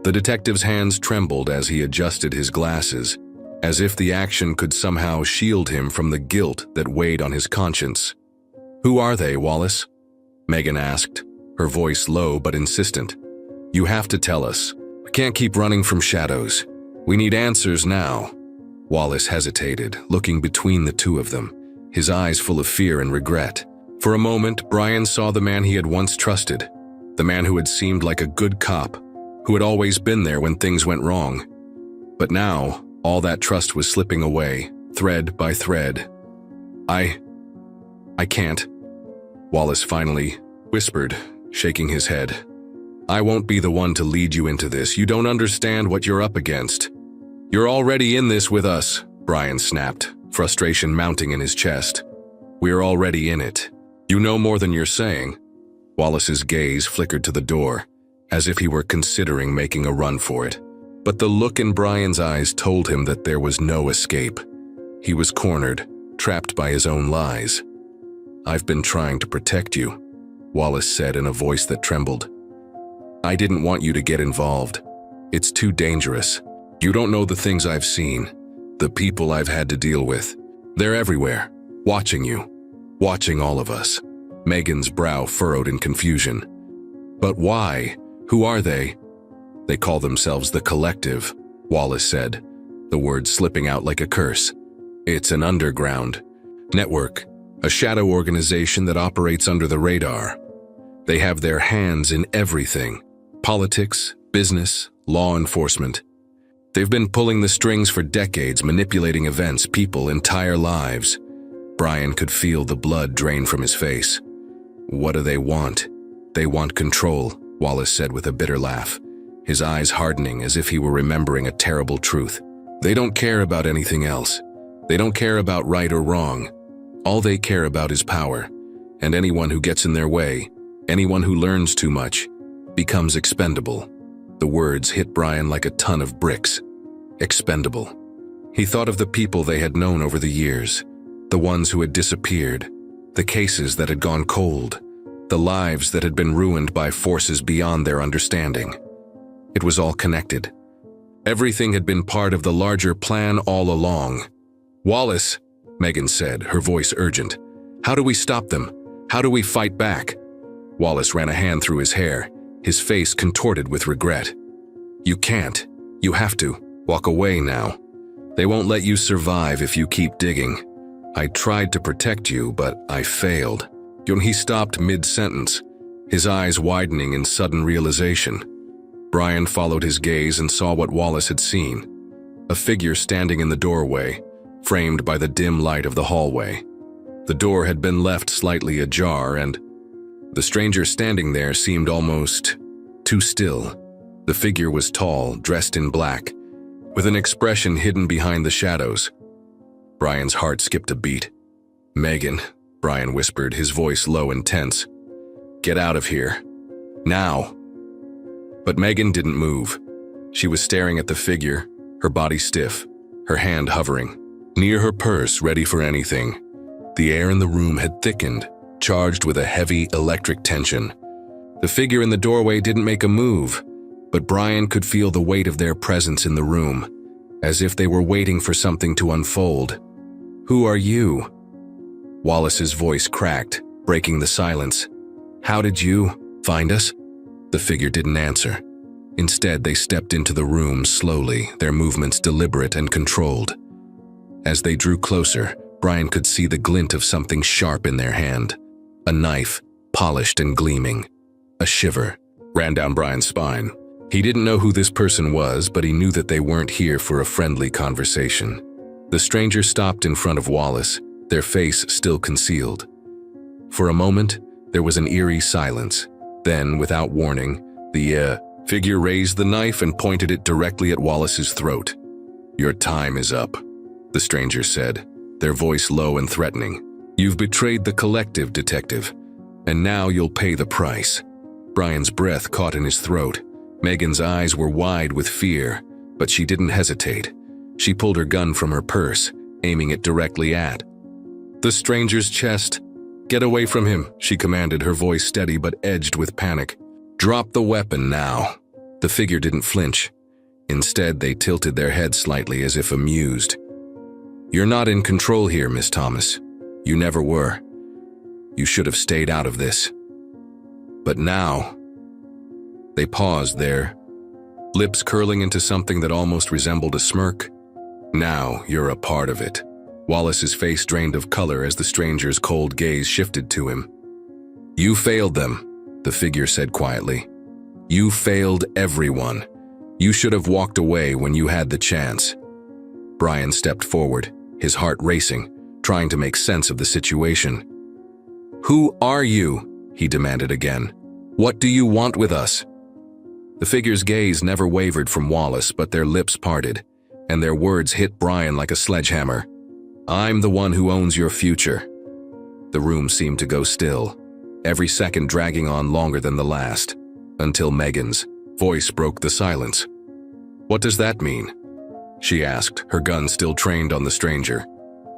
The detective's hands trembled as he adjusted his glasses, as if the action could somehow shield him from the guilt that weighed on his conscience. "Who are they, Wallace?" Megan asked, her voice low but insistent. "You have to tell us. We can't keep running from shadows. We need answers now." Wallace hesitated, looking between the two of them, his eyes full of fear and regret. For a moment, Brian saw the man he had once trusted, the man who had seemed like a good cop, who had always been there when things went wrong. But now, all that trust was slipping away, thread by thread. I can't," Wallace finally whispered, shaking his head. "I won't be the one to lead you into this. You don't understand what you're up against." "You're already in this with us," Brian snapped, frustration mounting in his chest. "We're already in it. You know more than you're saying." Wallace's gaze flickered to the door, as if he were considering making a run for it. But the look in Brian's eyes told him that there was no escape. He was cornered, trapped by his own lies. "I've been trying to protect you," Wallace said in a voice that trembled. "I didn't want you to get involved. It's too dangerous. You don't know the things I've seen, the people I've had to deal with. They're everywhere, watching you, watching all of us." Megan's brow furrowed in confusion. "But why? Who are they?" "They call themselves the Collective," Wallace said, the words slipping out like a curse. "It's an underground network, a shadow organization that operates under the radar. They have their hands in everything: politics, business, law enforcement. They've been pulling the strings for decades, manipulating events, people, entire lives." Brian could feel the blood drain from his face. "What do they want?" "They want control," Wallace said with a bitter laugh, his eyes hardening as if he were remembering a terrible truth. "They don't care about anything else. They don't care about right or wrong. All they care about is power, and anyone who gets in their way, anyone who learns too much, becomes expendable." The words hit Brian like a ton of bricks. Expendable. He thought of the people they had known over the years, the ones who had disappeared, the cases that had gone cold, the lives that had been ruined by forces beyond their understanding. It was all connected. Everything had been part of the larger plan all along. "Wallace," Megan said, her voice urgent. "How do we stop them? How do we fight back?" Wallace ran a hand through his hair, his face contorted with regret. "You can't. You have to. Walk away now. They won't let you survive if you keep digging. I tried to protect you, but I failed." He stopped mid-sentence, his eyes widening in sudden realization. Brian followed his gaze and saw what Wallace had seen. A figure standing in the doorway, framed by the dim light of the hallway. The door had been left slightly ajar, and the stranger standing there seemed almost too still. The figure was tall, dressed in black, with an expression hidden behind the shadows. Brian's heart skipped a beat. "Megan," Brian whispered, his voice low and tense. "Get out of here. Now." But Megan didn't move. She was staring at the figure, her body stiff, her hand hovering near her purse, ready for anything. The air in the room had thickened, charged with a heavy electric tension. The figure in the doorway didn't make a move, but Brian could feel the weight of their presence in the room, as if they were waiting for something to unfold. "Who are you?" Wallace's voice cracked, breaking the silence. "How did you find us?" The figure didn't answer. Instead, they stepped into the room slowly, their movements deliberate and controlled. As they drew closer, Brian could see the glint of something sharp in their hand. A knife, polished and gleaming. A shiver ran down Brian's spine. He didn't know who this person was, but he knew that they weren't here for a friendly conversation. The stranger stopped in front of Wallace, their face still concealed. For a moment, there was an eerie silence. Then, without warning, the figure raised the knife and pointed it directly at Wallace's throat. "Your time is up," the stranger said, their voice low and threatening. "You've betrayed the Collective, detective, and now you'll pay the price." Brian's breath caught in his throat. Megan's eyes were wide with fear, but she didn't hesitate. She pulled her gun from her purse, aiming it directly at the stranger's chest. "Get away from him," she commanded, her voice steady but edged with panic. "Drop the weapon now." The figure didn't flinch. Instead, they tilted their heads slightly as if amused. "You're not in control here, Miss Thomas. You never were. You should have stayed out of this. But now..." They paused, their lips curling into something that almost resembled a smirk. "Now you're a part of it." Wallace's face drained of color as the stranger's cold gaze shifted to him. "You failed them," the figure said quietly. "You failed everyone. You should have walked away when you had the chance." Brian stepped forward, his heart racing, trying to make sense of the situation. "Who are you?" he demanded again. "What do you want with us?" The figure's gaze never wavered from Wallace, but their lips parted, and their words hit Brian like a sledgehammer. "I'm the one who owns your future." The room seemed to go still, every second dragging on longer than the last, until Megan's voice broke the silence. "What does that mean?" she asked, her gun still trained on the stranger.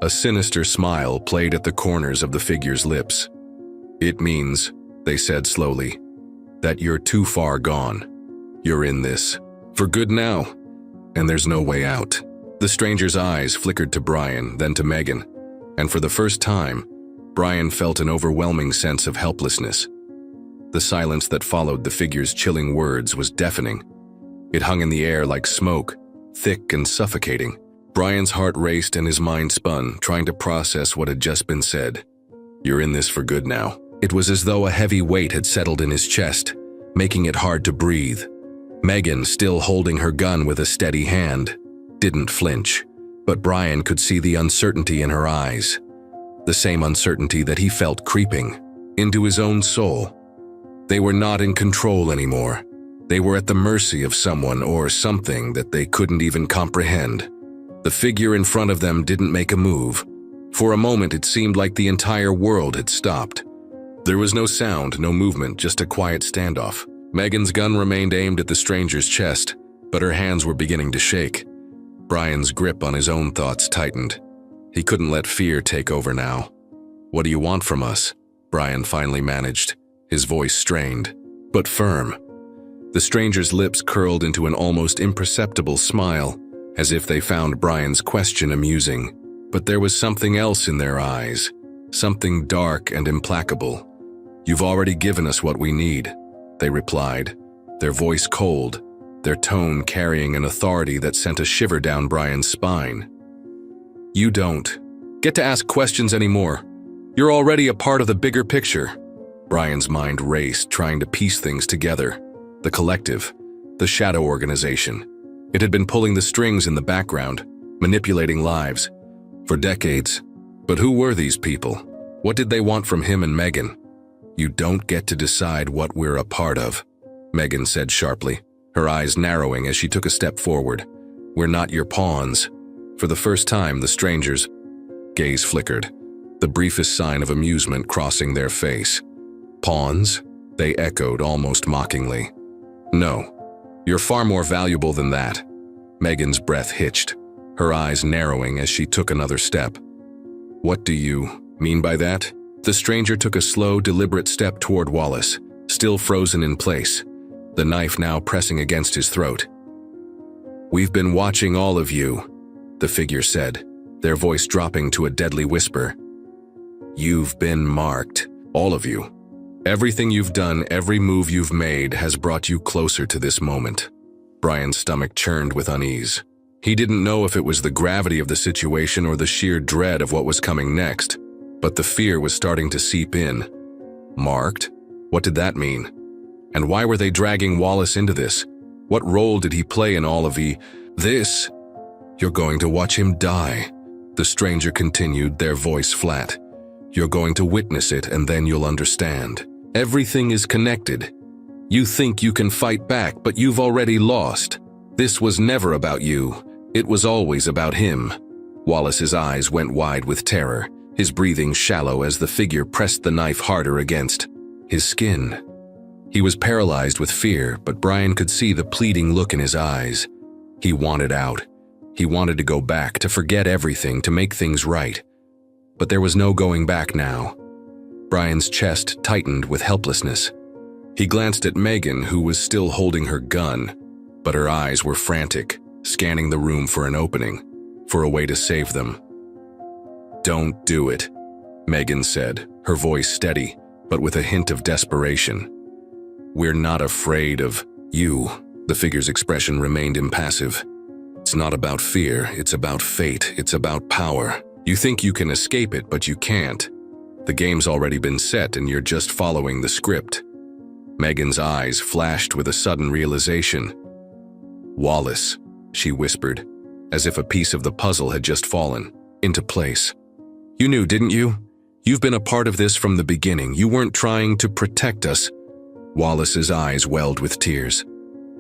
A sinister smile played at the corners of the figure's lips. "It means," they said slowly, "that you're too far gone. You're in this for good now, and there's no way out." The stranger's eyes flickered to Brian, then to Megan, and for the first time, Brian felt an overwhelming sense of helplessness. The silence that followed the figure's chilling words was deafening. It hung in the air like smoke, thick and suffocating. Brian's heart raced and his mind spun, trying to process what had just been said. "You're in this for good now." It was as though a heavy weight had settled in his chest, making it hard to breathe. Megan, still holding her gun with a steady hand, didn't flinch, but Brian could see the uncertainty in her eyes, the same uncertainty that he felt creeping into his own soul. They were not in control anymore. They were at the mercy of someone or something that they couldn't even comprehend. The figure in front of them didn't make a move. For a moment, it seemed like the entire world had stopped. There was no sound, no movement, just a quiet standoff. Megan's gun remained aimed at the stranger's chest, but her hands were beginning to shake. Brian's grip on his own thoughts tightened. He couldn't let fear take over now. "What do you want from us?" Brian finally managed, his voice strained, but firm. The stranger's lips curled into an almost imperceptible smile, as if they found Brian's question amusing. But there was something else in their eyes, something dark and implacable. "You've already given us what we need," they replied, their voice cold, their tone carrying an authority that sent a shiver down Brian's spine. "You don't get to ask questions anymore. You're already a part of the bigger picture." Brian's mind raced, trying to piece things together. The collective, the shadow organization. It had been pulling the strings in the background, manipulating lives, for decades. But who were these people? What did they want from him and Megan? "You don't get to decide what we're a part of," Megan said sharply, her eyes narrowing as she took a step forward. "We're not your pawns." For the first time, the stranger's gaze flickered, the briefest sign of amusement crossing their face. "Pawns?" they echoed almost mockingly. "No, you're far more valuable than that." Megan's breath hitched, her eyes narrowing as she took another step. "What do you mean by that?" The stranger took a slow, deliberate step toward Wallace, still frozen in place, the knife now pressing against his throat. "We've been watching all of you," the figure said, their voice dropping to a deadly whisper. "You've been marked, all of you. Everything you've done, every move you've made has brought you closer to this moment." Brian's stomach churned with unease. He didn't know if it was the gravity of the situation or the sheer dread of what was coming next, but the fear was starting to seep in. Marked? What did that mean? And why were they dragging Wallace into this? What role did he play in all of this? "You're going to watch him die," the stranger continued, their voice flat. "You're going to witness it and then you'll understand. Everything is connected. You think you can fight back, but you've already lost. This was never about you. It was always about him." Wallace's eyes went wide with terror, his breathing shallow as the figure pressed the knife harder against his skin. He was paralyzed with fear, but Brian could see the pleading look in his eyes. He wanted out. He wanted to go back, to forget everything, to make things right. But there was no going back now. Brian's chest tightened with helplessness. He glanced at Megan, who was still holding her gun, but her eyes were frantic, scanning the room for an opening, for a way to save them. "Don't do it," Megan said, her voice steady, but with a hint of desperation. "We're not afraid of you." The figure's expression remained impassive. "It's not about fear, it's about fate, it's about power." You think you can escape it, but you can't. The game's already been set and you're just following the script. Megan's eyes flashed with a sudden realization. Wallace, she whispered, as if a piece of the puzzle had just fallen into place. You knew, didn't you? You've been a part of this from the beginning. You weren't trying to protect us. Wallace's eyes welled with tears.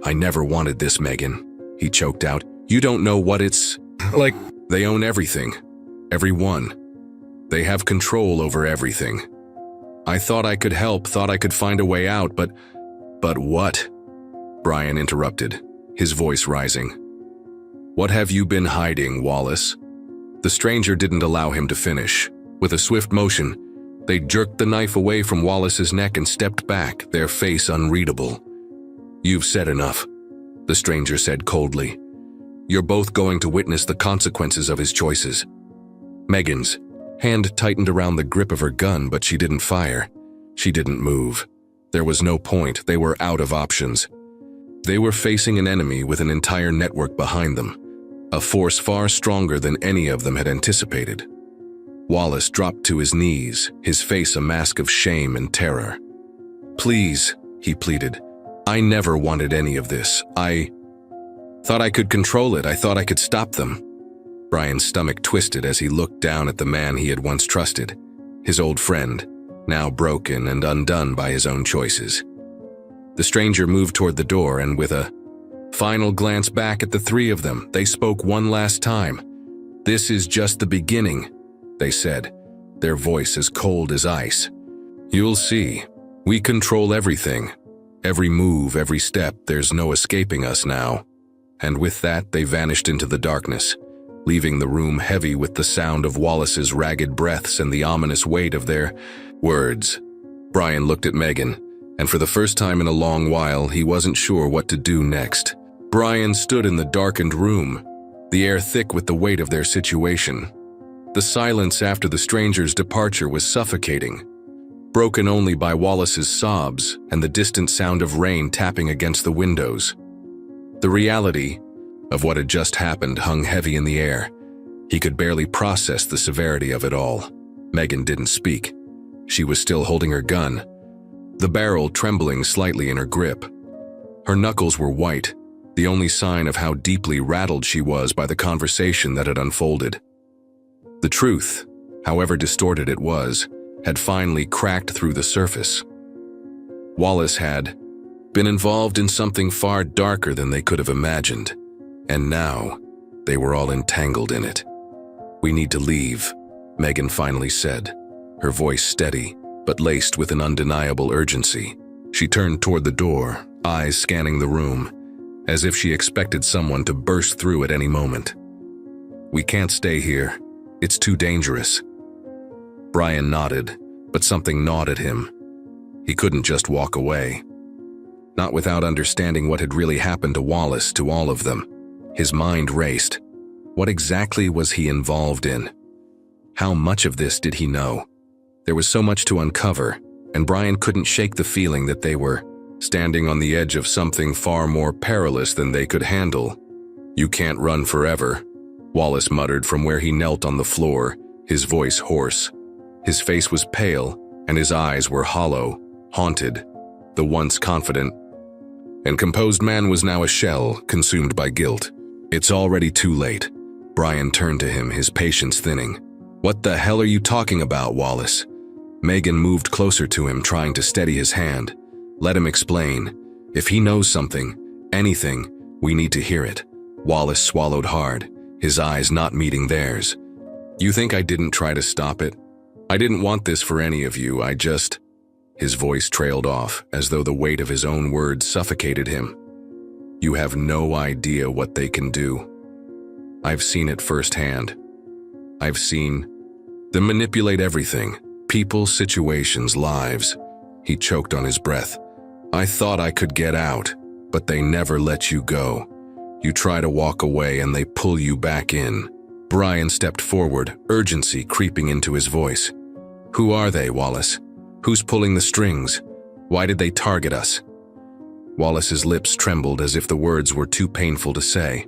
I never wanted this, Megan, he choked out. You don't know what it's like. They own everything. Everyone. They have control over everything. I thought I could help, thought I could find a way out, but what? Brian interrupted, his voice rising. What have you been hiding, Wallace? The stranger didn't allow him to finish. With a swift motion, they jerked the knife away from Wallace's neck and stepped back, their face unreadable. You've said enough, the stranger said coldly. You're both going to witness the consequences of his choices. Megan's hand tightened around the grip of her gun, but she didn't fire. She didn't move. There was no point. They were out of options. They were facing an enemy with an entire network behind them, a force far stronger than any of them had anticipated. Wallace dropped to his knees, his face a mask of shame and terror. Please, he pleaded. I never wanted any of this. I thought I could control it. I thought I could stop them. Brian's stomach twisted as he looked down at the man he had once trusted, his old friend, now broken and undone by his own choices. The stranger moved toward the door, and with a final glance back at the three of them, they spoke one last time. This is just the beginning, they said, their voice as cold as ice. You'll see. We control everything. Every move, every step, there's no escaping us now. And with that, they vanished into the darkness, leaving the room heavy with the sound of Wallace's ragged breaths and the ominous weight of their words. Brian looked at Megan, and for the first time in a long while, he wasn't sure what to do next. Brian stood in the darkened room, the air thick with the weight of their situation. The silence after the stranger's departure was suffocating, broken only by Wallace's sobs and the distant sound of rain tapping against the windows. The reality of what had just happened hung heavy in the air. He could barely process the severity of it all. Megan didn't speak. She was still holding her gun, the barrel trembling slightly in her grip. Her knuckles were white, the only sign of how deeply rattled she was by the conversation that had unfolded. The truth, however distorted it was, had finally cracked through the surface. Wallace had been involved in something far darker than they could have imagined, and now they were all entangled in it. We need to leave, Megan finally said, her voice steady, but laced with an undeniable urgency. She turned toward the door, eyes scanning the room, as if she expected someone to burst through at any moment. We can't stay here. It's too dangerous. Brian nodded, but something gnawed at him. He couldn't just walk away. Not without understanding what had really happened to Wallace, to all of them. His mind raced. What exactly was he involved in? How much of this did he know? There was so much to uncover, and Brian couldn't shake the feeling that they were standing on the edge of something far more perilous than they could handle. You can't run forever, Wallace muttered from where he knelt on the floor, his voice hoarse. His face was pale, and his eyes were hollow, haunted. The once confident and composed man was now a shell, consumed by guilt. It's already too late. Brian turned to him, his patience thinning. What the hell are you talking about, Wallace? Megan moved closer to him, trying to steady his hand. Let him explain. If he knows something, anything, we need to hear it. Wallace swallowed hard, his eyes not meeting theirs. You think I didn't try to stop it? I didn't want this for any of you, I just… His voice trailed off, as though the weight of his own words suffocated him. You have no idea what they can do. I've seen it firsthand. I've seen them manipulate everything. People, situations, lives. He choked on his breath. I thought I could get out, but they never let you go. You try to walk away and they pull you back in. Brian stepped forward, urgency creeping into his voice. Who are they, Wallace? Who's pulling the strings? Why did they target us? Wallace's lips trembled as if the words were too painful to say.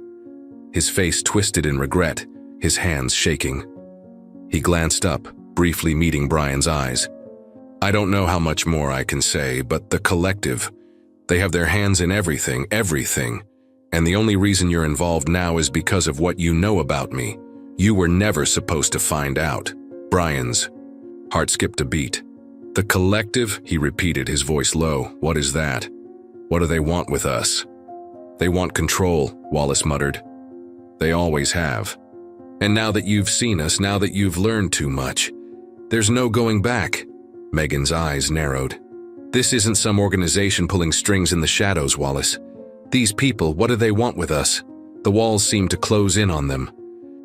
His face twisted in regret, his hands shaking. He glanced up, briefly meeting Brian's eyes. I don't know how much more I can say, but the collective, they have their hands in everything, and the only reason you're involved now is because of what you know about me. You were never supposed to find out. Brian's heart skipped a beat. The collective, he repeated, his voice low. What is that? What do they want with us? They want control, Wallace muttered. They always have. And now that you've seen us, now that you've learned too much, there's no going back. Megan's eyes narrowed. This isn't some organization pulling strings in the shadows, Wallace. These people, what do they want with us? The walls seemed to close in on them.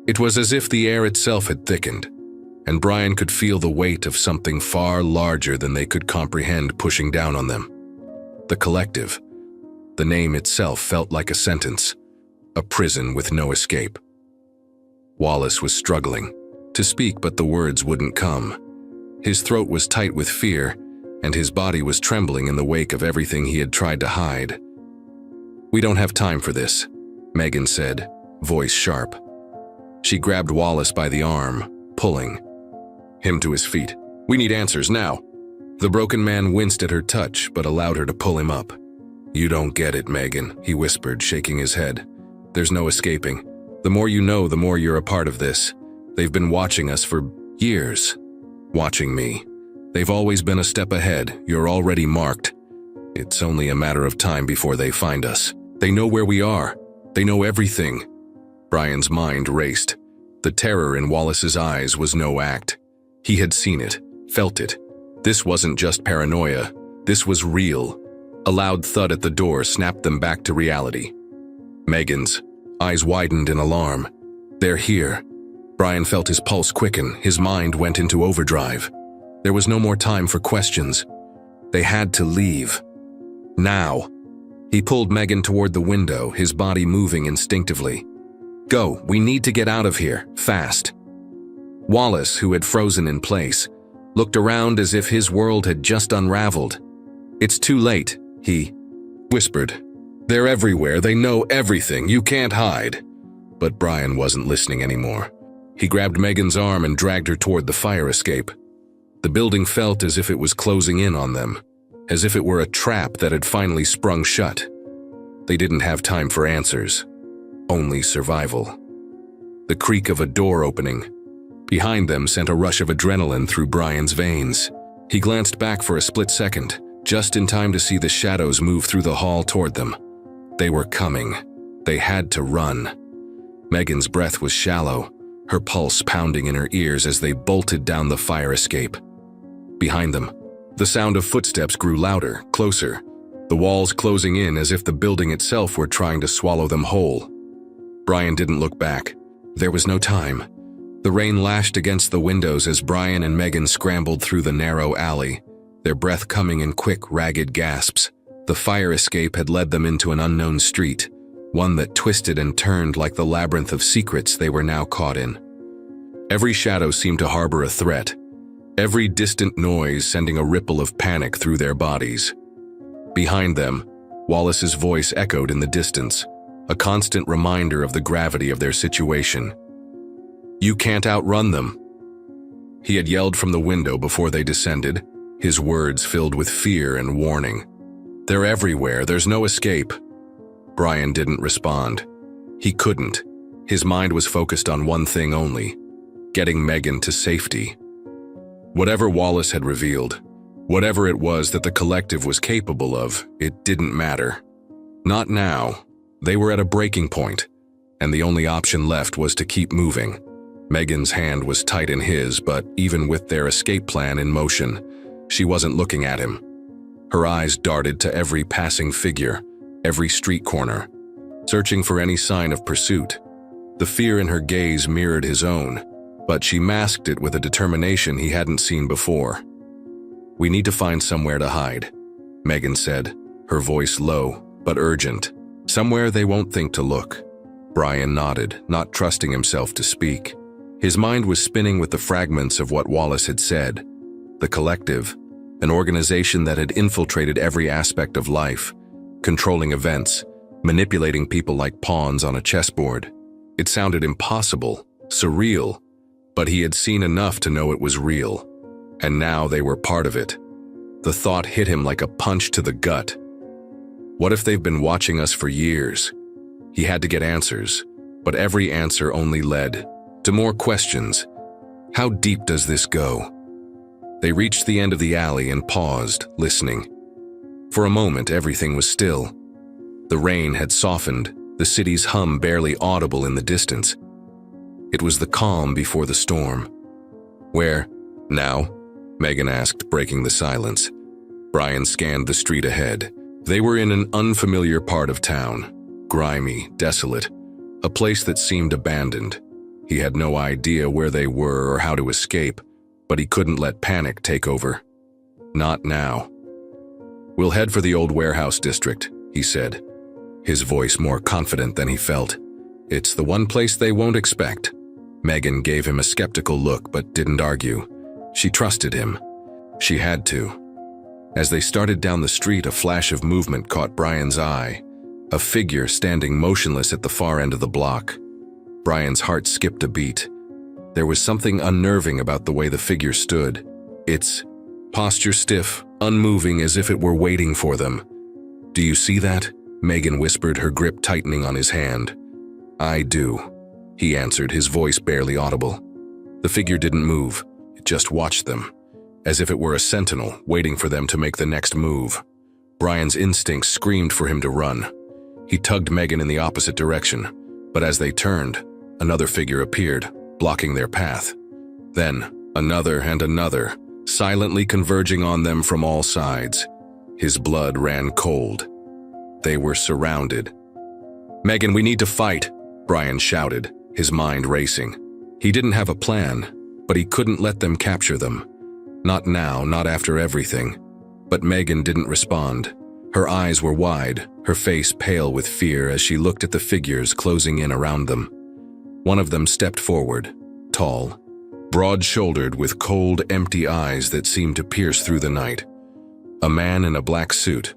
It was as if the air itself had thickened, and Brian could feel the weight of something far larger than they could comprehend pushing down on them. The collective. The name itself felt like a sentence, a prison with no escape. Wallace was struggling to speak, but the words wouldn't come. His throat was tight with fear, and his body was trembling in the wake of everything he had tried to hide. We don't have time for this, Megan said, voice sharp. She grabbed Wallace by the arm, pulling him to his feet. We need answers now. The broken man winced at her touch, but allowed her to pull him up. You don't get it, Megan, he whispered, shaking his head. There's no escaping. The more you know, the more you're a part of this. They've been watching us for years. Watching me. They've always been a step ahead. You're already marked. It's only a matter of time before they find us. They know where we are. They know everything. Brian's mind raced. The terror in Wallace's eyes was no act. He had seen it, felt it. This wasn't just paranoia. This was real. A loud thud at the door snapped them back to reality. Megan's eyes widened in alarm. They're here. Brian felt his pulse quicken. His mind went into overdrive. There was no more time for questions. They had to leave. Now. He pulled Megan toward the window, his body moving instinctively. Go, we need to get out of here, fast. Wallace, who had frozen in place, looked around as if his world had just unraveled. It's too late, he whispered. They're everywhere, they know everything, you can't hide. But Brian wasn't listening anymore. He grabbed Megan's arm and dragged her toward the fire escape. The building felt as if it was closing in on them, as if it were a trap that had finally sprung shut. They didn't have time for answers, only survival. The creak of a door opening behind them sent a rush of adrenaline through Brian's veins. He glanced back for a split second, just in time to see the shadows move through the hall toward them. They were coming. They had to run. Megan's breath was shallow, her pulse pounding in her ears as they bolted down the fire escape. Behind them, the sound of footsteps grew louder, closer, the walls closing in as if the building itself were trying to swallow them whole. Brian didn't look back. There was no time. The rain lashed against the windows as Brian and Megan scrambled through the narrow alley, their breath coming in quick, ragged gasps. The fire escape had led them into an unknown street, one that twisted and turned like the labyrinth of secrets they were now caught in. Every shadow seemed to harbor a threat, every distant noise sending a ripple of panic through their bodies. Behind them, Wallace's voice echoed in the distance, a constant reminder of the gravity of their situation. You can't outrun them. He had yelled from the window before they descended, his words filled with fear and warning. They're everywhere, there's no escape. Brian didn't respond. He couldn't. His mind was focused on one thing only, getting Megan to safety. Whatever Wallace had revealed, whatever it was that the collective was capable of, it didn't matter. Not now. They were at a breaking point, and the only option left was to keep moving. Megan's hand was tight in his, but even with their escape plan in motion, she wasn't looking at him. Her eyes darted to every passing figure, every street corner, searching for any sign of pursuit. The fear in her gaze mirrored his own, but she masked it with a determination he hadn't seen before. We need to find somewhere to hide, Megan said, her voice low but urgent. Somewhere they won't think to look. Brian nodded, not trusting himself to speak. His mind was spinning with the fragments of what Wallace had said. The collective, an organization that had infiltrated every aspect of life, controlling events, manipulating people like pawns on a chessboard. It sounded impossible, surreal, but he had seen enough to know it was real, and now they were part of it. The thought hit him like a punch to the gut. What if they've been watching us for years? He had to get answers, but every answer only led to more questions. How deep does this go? They reached the end of the alley and paused, listening. For a moment, everything was still. The rain had softened, the city's hum barely audible in the distance. It was the calm before the storm. "Where now?" Megan asked, breaking the silence. Brian scanned the street ahead. They were in an unfamiliar part of town, grimy, desolate, a place that seemed abandoned. He had no idea where they were or how to escape, but he couldn't let panic take over. Not now. "We'll head for the old warehouse district," he said, his voice more confident than he felt. "It's the one place they won't expect." Megan gave him a skeptical look but didn't argue. She trusted him. She had to. As they started down the street, a flash of movement caught Brian's eye, a figure standing motionless at the far end of the block. Brian's heart skipped a beat. There was something unnerving about the way the figure stood. Its posture stiff, unmoving as if it were waiting for them. "Do you see that?" Megan whispered, her grip tightening on his hand. "I do," he answered, his voice barely audible. The figure didn't move. It just watched them, as if it were a sentinel waiting for them to make the next move. Brian's instincts screamed for him to run. He tugged Megan in the opposite direction, but as they turned, another figure appeared, blocking their path. Then, another and another, silently converging on them from all sides. His blood ran cold. They were surrounded. "Megan, we need to fight," Brian shouted, his mind racing. He didn't have a plan, but he couldn't let them capture them. Not now, not after everything. But Megan didn't respond. Her eyes were wide, her face pale with fear as she looked at the figures closing in around them. One of them stepped forward, tall, broad-shouldered with cold, empty eyes that seemed to pierce through the night. A man in a black suit,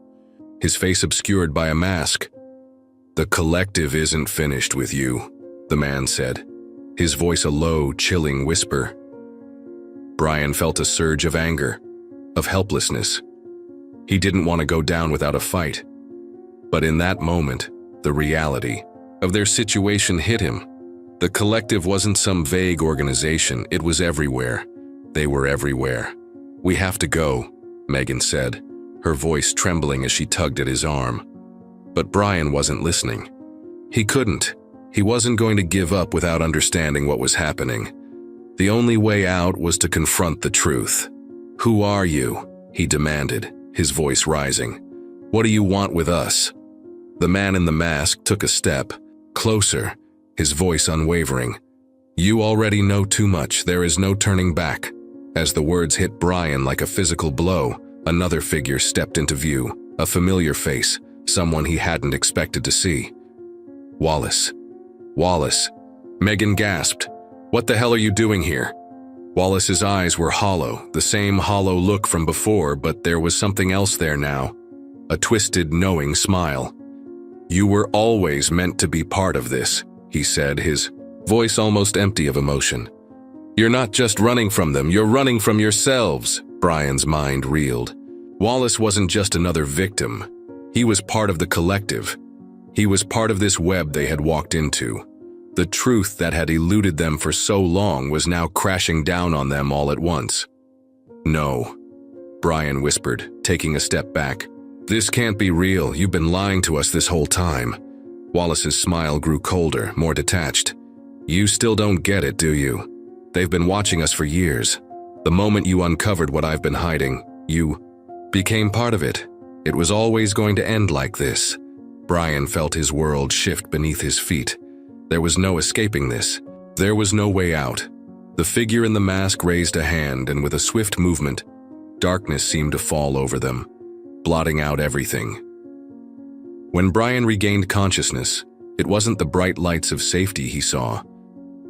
his face obscured by a mask. "The collective isn't finished with you," the man said, his voice a low, chilling whisper. Brian felt a surge of anger, of helplessness. He didn't want to go down without a fight. But in that moment, the reality of their situation hit him. The collective wasn't some vague organization, it was everywhere. They were everywhere. "We have to go," Megan said, her voice trembling as she tugged at his arm. But Brian wasn't listening. He couldn't. He wasn't going to give up without understanding what was happening. The only way out was to confront the truth. "Who are you?" he demanded, his voice rising. "What do you want with us?" The man in the mask took a step, closer, his voice unwavering. "You already know too much, there is no turning back." As the words hit Brian like a physical blow, another figure stepped into view, a familiar face, someone he hadn't expected to see. Wallace. "Wallace." Megan gasped. "What the hell are you doing here?" Wallace's eyes were hollow, the same hollow look from before, but there was something else there now. A twisted, knowing smile. "You were always meant to be part of this," he said, his voice almost empty of emotion. "You're not just running from them, you're running from yourselves," Brian's mind reeled. Wallace wasn't just another victim. He was part of the collective. He was part of this web they had walked into. The truth that had eluded them for so long was now crashing down on them all at once. "No," Brian whispered, taking a step back. "This can't be real. You've been lying to us this whole time." Wallace's smile grew colder, more detached. "You still don't get it, do you? They've been watching us for years. The moment you uncovered what I've been hiding, you became part of it. It was always going to end like this." Brian felt his world shift beneath his feet. There was no escaping this. There was no way out. The figure in the mask raised a hand, and with a swift movement, darkness seemed to fall over them, blotting out everything. When Brian regained consciousness, it wasn't the bright lights of safety he saw,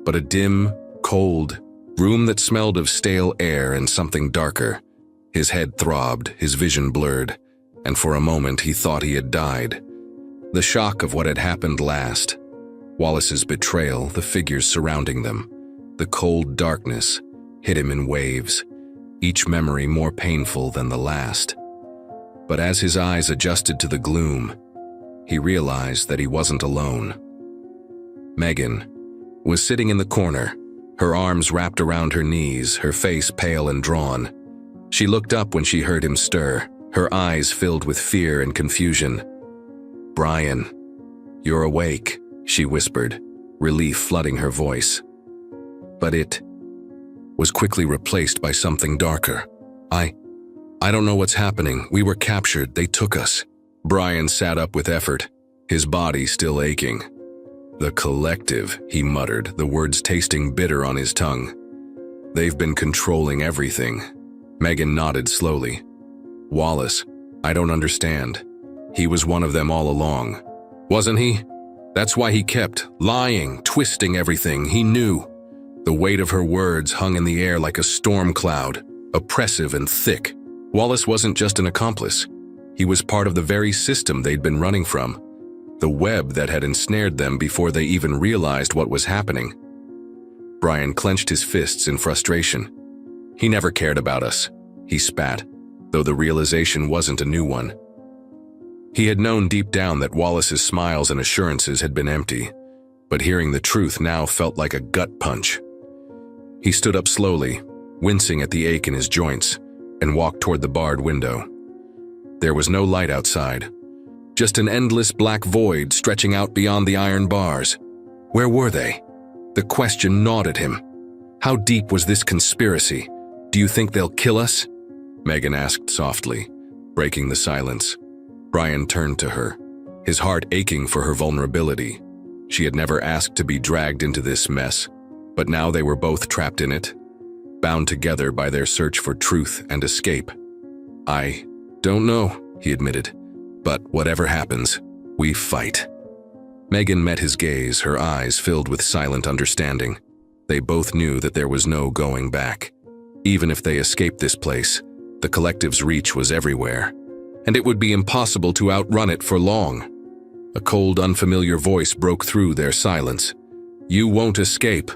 but a dim, cold room that smelled of stale air and something darker. His head throbbed, his vision blurred, and for a moment he thought he had died. The shock of what had happened last, Wallace's betrayal, the figures surrounding them, The cold darkness hit him in waves, each memory more painful than the last. But as his eyes adjusted to the gloom, he realized that he wasn't alone. Megan was sitting in the corner, her arms wrapped around her knees, her face pale and drawn. She looked up when she heard him stir, her eyes filled with fear and confusion. "Brian, you're awake," she whispered, relief flooding her voice. But it was quickly replaced by something darker. I don't know what's happening. We were captured. They took us." Brian sat up with effort, his body still aching. "The collective," he muttered, the words tasting bitter on his tongue. "They've been controlling everything." Megan nodded slowly. "Wallace, I don't understand. He was one of them all along, wasn't he? That's why he kept lying, twisting everything. He knew." The weight of her words hung in the air like a storm cloud, oppressive and thick. Wallace wasn't just an accomplice. He was part of the very system they'd been running from, the web that had ensnared them before they even realized what was happening. Brian clenched his fists in frustration. "He never cared about us," he spat, though the realization wasn't a new one. He had known deep down that Wallace's smiles and assurances had been empty, but hearing the truth now felt like a gut punch. He stood up slowly, wincing at the ache in his joints, and walked toward the barred window. There was no light outside, just an endless black void stretching out beyond the iron bars. Where were they? The question gnawed at him. How deep was this conspiracy? "Do you think they'll kill us?" Megan asked softly, breaking the silence. Brian turned to her, his heart aching for her vulnerability. She had never asked to be dragged into this mess, but now they were both trapped in it, bound together by their search for truth and escape. "I don't know," he admitted, "but whatever happens, we fight." Megan met his gaze, her eyes filled with silent understanding. They both knew that there was no going back. Even if they escaped this place, the collective's reach was everywhere, and it would be impossible to outrun it for long. A cold, unfamiliar voice broke through their silence. "You won't escape."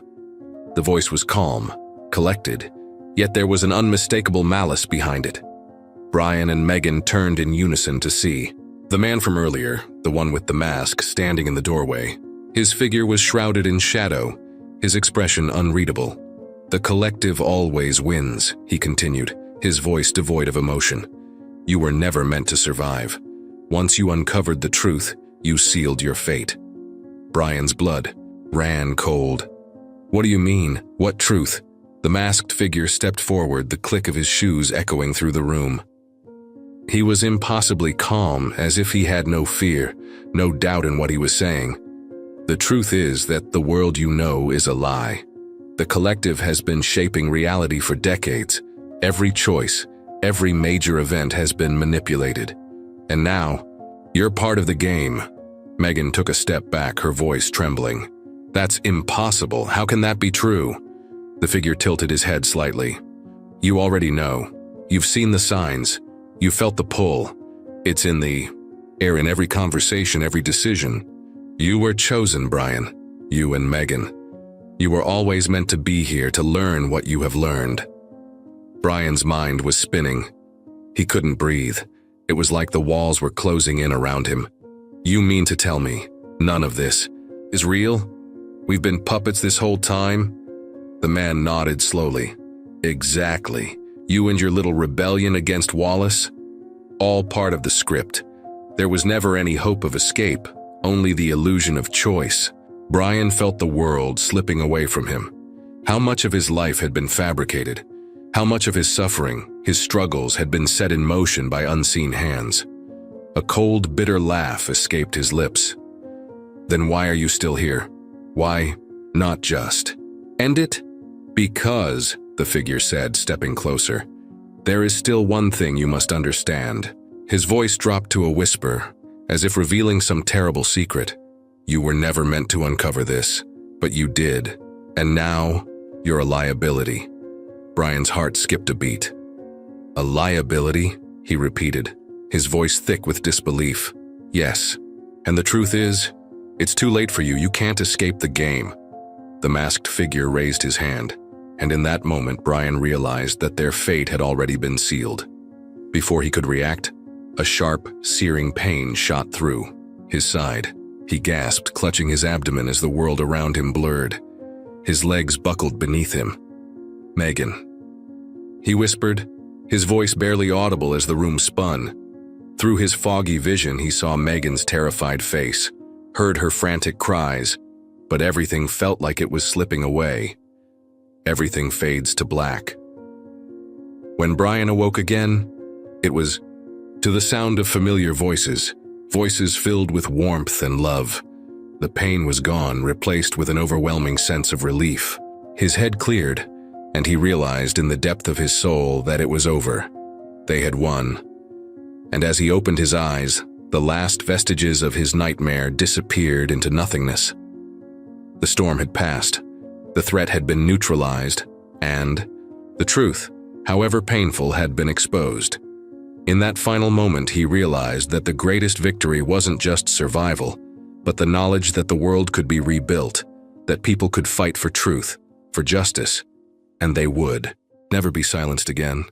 The voice was calm, collected, yet there was an unmistakable malice behind it. Brian and Megan turned in unison to see. The man from earlier, the one with the mask, standing in the doorway. His figure was shrouded in shadow, his expression unreadable. "The collective always wins," he continued, his voice devoid of emotion. "You were never meant to survive. Once you uncovered the truth, you sealed your fate." Brian's blood ran cold. "What do you mean? What truth?" The masked figure stepped forward, the click of his shoes echoing through the room. He was impossibly calm, as if he had no fear, no doubt in what he was saying. "The truth is that the world you know is a lie. The collective has been shaping reality for decades. Every choice, every major event has been manipulated. And now, you're part of the game." Megan took a step back, her voice trembling. "That's impossible. How can that be true?" The figure tilted his head slightly. "You already know. You've seen the signs. You felt the pull. It's in the air, in every conversation, every decision. You were chosen, Brian. You and Megan. You were always meant to be here to learn what you have learned." Brian's mind was spinning. He couldn't breathe. It was like the walls were closing in around him. "You mean to tell me none of this is real? We've been puppets this whole time?" The man nodded slowly. "Exactly. You and your little rebellion against Wallace? All part of the script. There was never any hope of escape, only the illusion of choice." Brian felt the world slipping away from him. How much of his life had been fabricated? How much of his suffering, his struggles, had been set in motion by unseen hands? A cold, bitter laugh escaped his lips. "Then why are you still here? Why not just end it?" "Because," the figure said, stepping closer, "there is still one thing you must understand." His voice dropped to a whisper, as if revealing some terrible secret. "You were never meant to uncover this, but you did, and now you're a liability." Brian's heart skipped a beat. "A liability?" he repeated, his voice thick with disbelief. "Yes, and the truth is, it's too late for you. You can't escape the game." The masked figure raised his hand, and in that moment Brian realized that their fate had already been sealed. Before he could react, a sharp, searing pain shot through his side. He gasped, clutching his abdomen as the world around him blurred. His legs buckled beneath him. "Megan," he whispered, his voice barely audible as the room spun. Through his foggy vision, he saw Megan's terrified face, heard her frantic cries, but everything felt like it was slipping away. Everything fades to black. When Brian awoke again, it was to the sound of familiar voices, voices filled with warmth and love. The pain was gone, replaced with an overwhelming sense of relief. His head cleared, and he realized in the depth of his soul that it was over. They had won. And as he opened his eyes, the last vestiges of his nightmare disappeared into nothingness. The storm had passed, the threat had been neutralized, and the truth, however painful, had been exposed. In that final moment, he realized that the greatest victory wasn't just survival, but the knowledge that the world could be rebuilt, that people could fight for truth, for justice, and they would never be silenced again.